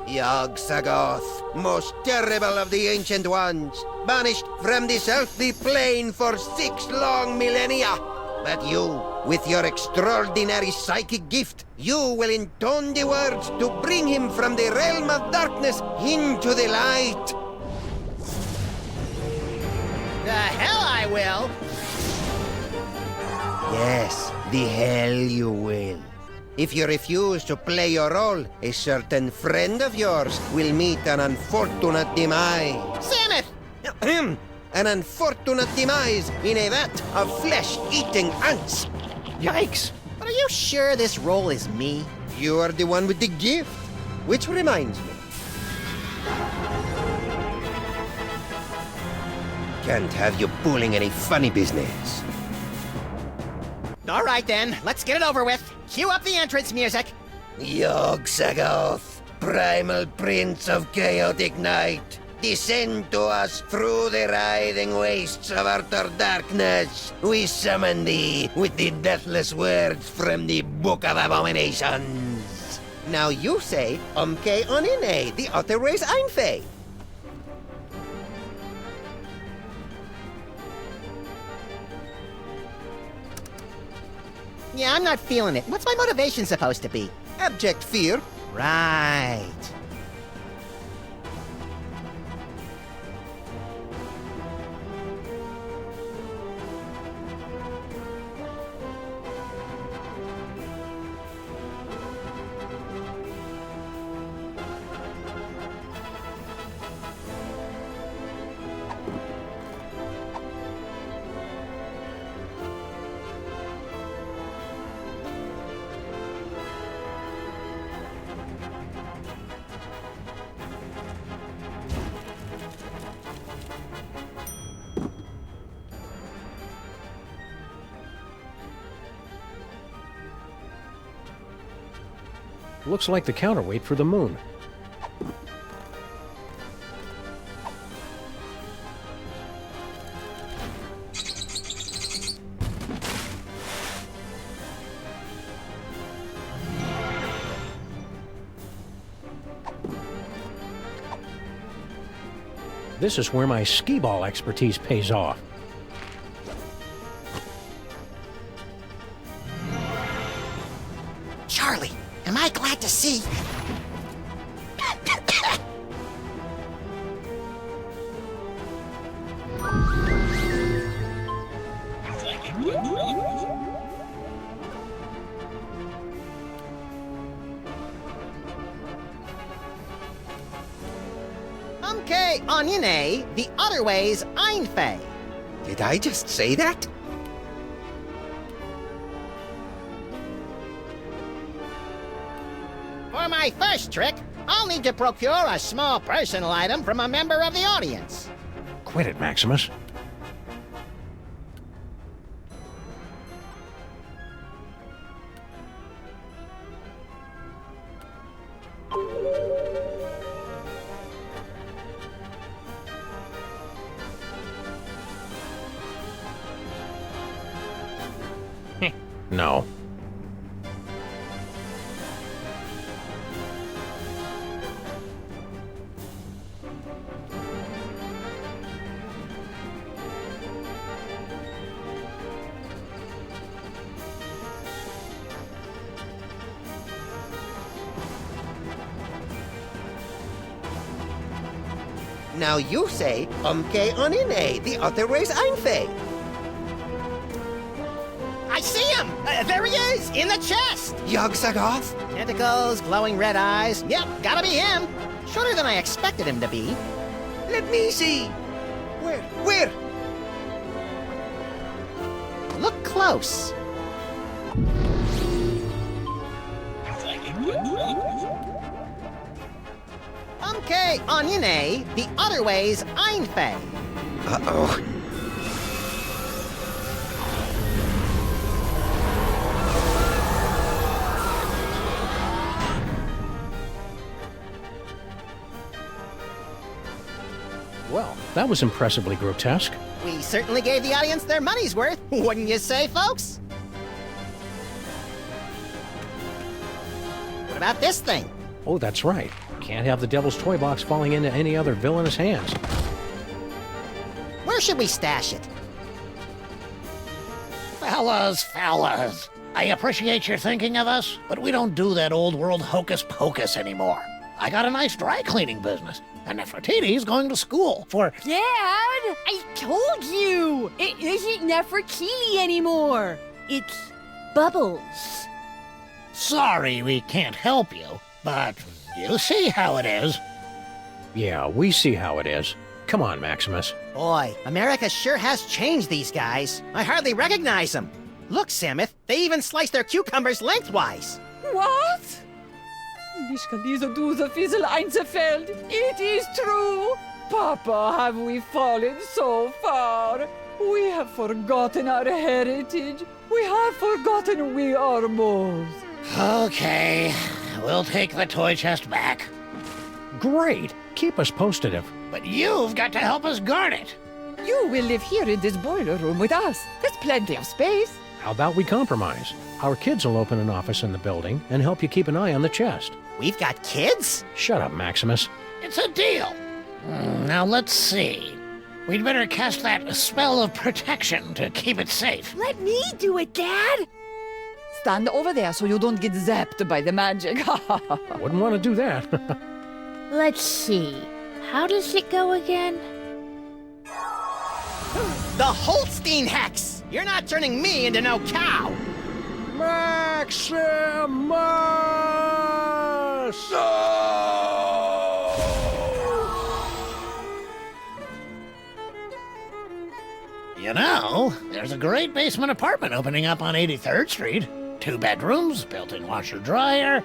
Yog-Sagoth, most terrible of the ancient ones, banished from this earthly plane for 6 long millennia. But you, with your extraordinary psychic gift, you will intone the words to bring him from the realm of darkness into the light. The hell I will! Yes, the hell you will. If you refuse to play your role, a certain friend of yours will meet an unfortunate demise. Sameth! An unfortunate demise in a vat of flesh-eating ants. Yikes! But are you sure this role is me? You are the one with the gift. Which reminds me. Can't have you pulling any funny business. All right then, let's get it over with. Cue up the entrance music. Yog-Sagoth, primal prince of chaotic night, descend to us through the writhing wastes of utter darkness. We summon thee with the deathless words from the Book of Abominations. Now you say, Umke Onine, the otherways Einfei. Yeah, I'm not feeling it. What's my motivation supposed to be? Abject fear. Right. Looks like the counterweight for the moon. This is where my skee-ball expertise pays off. Charlie, am I glad to see? Okay, Onyene, the other way's Einfei. Did I just say that? For my first trick, I'll need to procure a small personal item from a member of the audience. Quit it, Maximus. No. Now you say, anine, the other way's Einfei. I see him! There he is, in the chest! Yogg-Sagoth? Tentacles, glowing red eyes. Yep, gotta be him. Shorter than I expected him to be. Let me see. Where? Look close. Anine, the other way's Einfei. Uh-oh. Well, that was impressively grotesque. We certainly gave the audience their money's worth, wouldn't you say, folks? What about this thing? Oh, that's right. Can't have the Devil's Toy Box falling into any other villainous hands. Where should we stash it? Fellas, I appreciate your thinking of us, but we don't do that old world hocus pocus anymore. I got a nice dry cleaning business, and Nefertiti's going to school for... Dad! I told you! It isn't Nefertiti anymore! It's Bubbles. Sorry we can't help you, but you see how it is. Yeah, we see how it is. Come on, Maximus. Boy, America sure has changed these guys. I hardly recognize them. Look, Sameth, they even slice their cucumbers lengthwise. What? Nicht diese Duse Fiesel Einzelfeld. It is true. Papa, have we fallen so far? We have forgotten our heritage. We have forgotten we are moles. Okay, we'll take the toy chest back. Great. Keep us posted if... But you've got to help us guard it. You will live here in this boiler room with us. There's plenty of space. How about we compromise? Our kids will open an office in the building and help you keep an eye on the chest. We've got kids? Shut up, Maximus. It's a deal. Now let's see. We'd better cast that spell of protection to keep it safe. Let me do it, Dad! Stand over there so you don't get zapped by the magic. Wouldn't want to do that. Let's see. How does it go again? The Holstein Hex! You're not turning me into no cow! Maximus! You know, there's a great basement apartment opening up on 83rd Street. 2 bedrooms, built-in washer-dryer.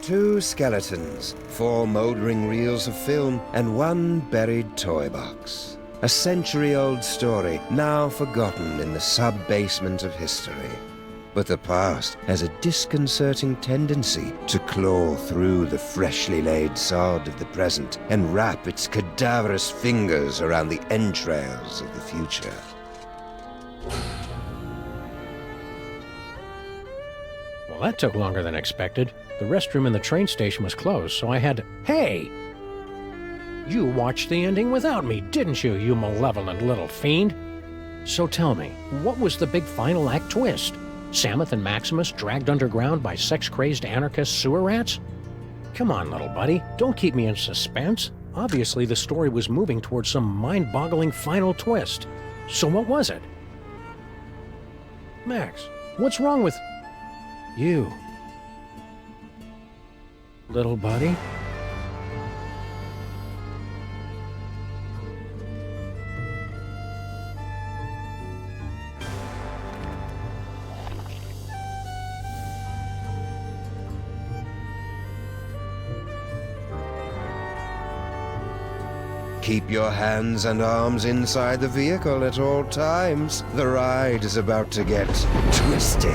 Two skeletons, 4 mouldering reels of film, and 1 buried toy box. A century-old story, now forgotten in the sub-basement of history. But the past has a disconcerting tendency to claw through the freshly laid sod of the present and wrap its cadaverous fingers around the entrails of the future. Well, that took longer than expected. The restroom in the train station was closed, so I had to... Hey! You watched the ending without me, didn't you, you malevolent little fiend? So tell me, what was the big final act twist? Sameth and Maximus dragged underground by sex-crazed anarchist sewer rats? Come on, little buddy, don't keep me in suspense. Obviously, the story was moving towards some mind-boggling final twist. So what was it? Max, what's wrong with... you? Little buddy? Keep your hands and arms inside the vehicle at all times. The ride is about to get twisty.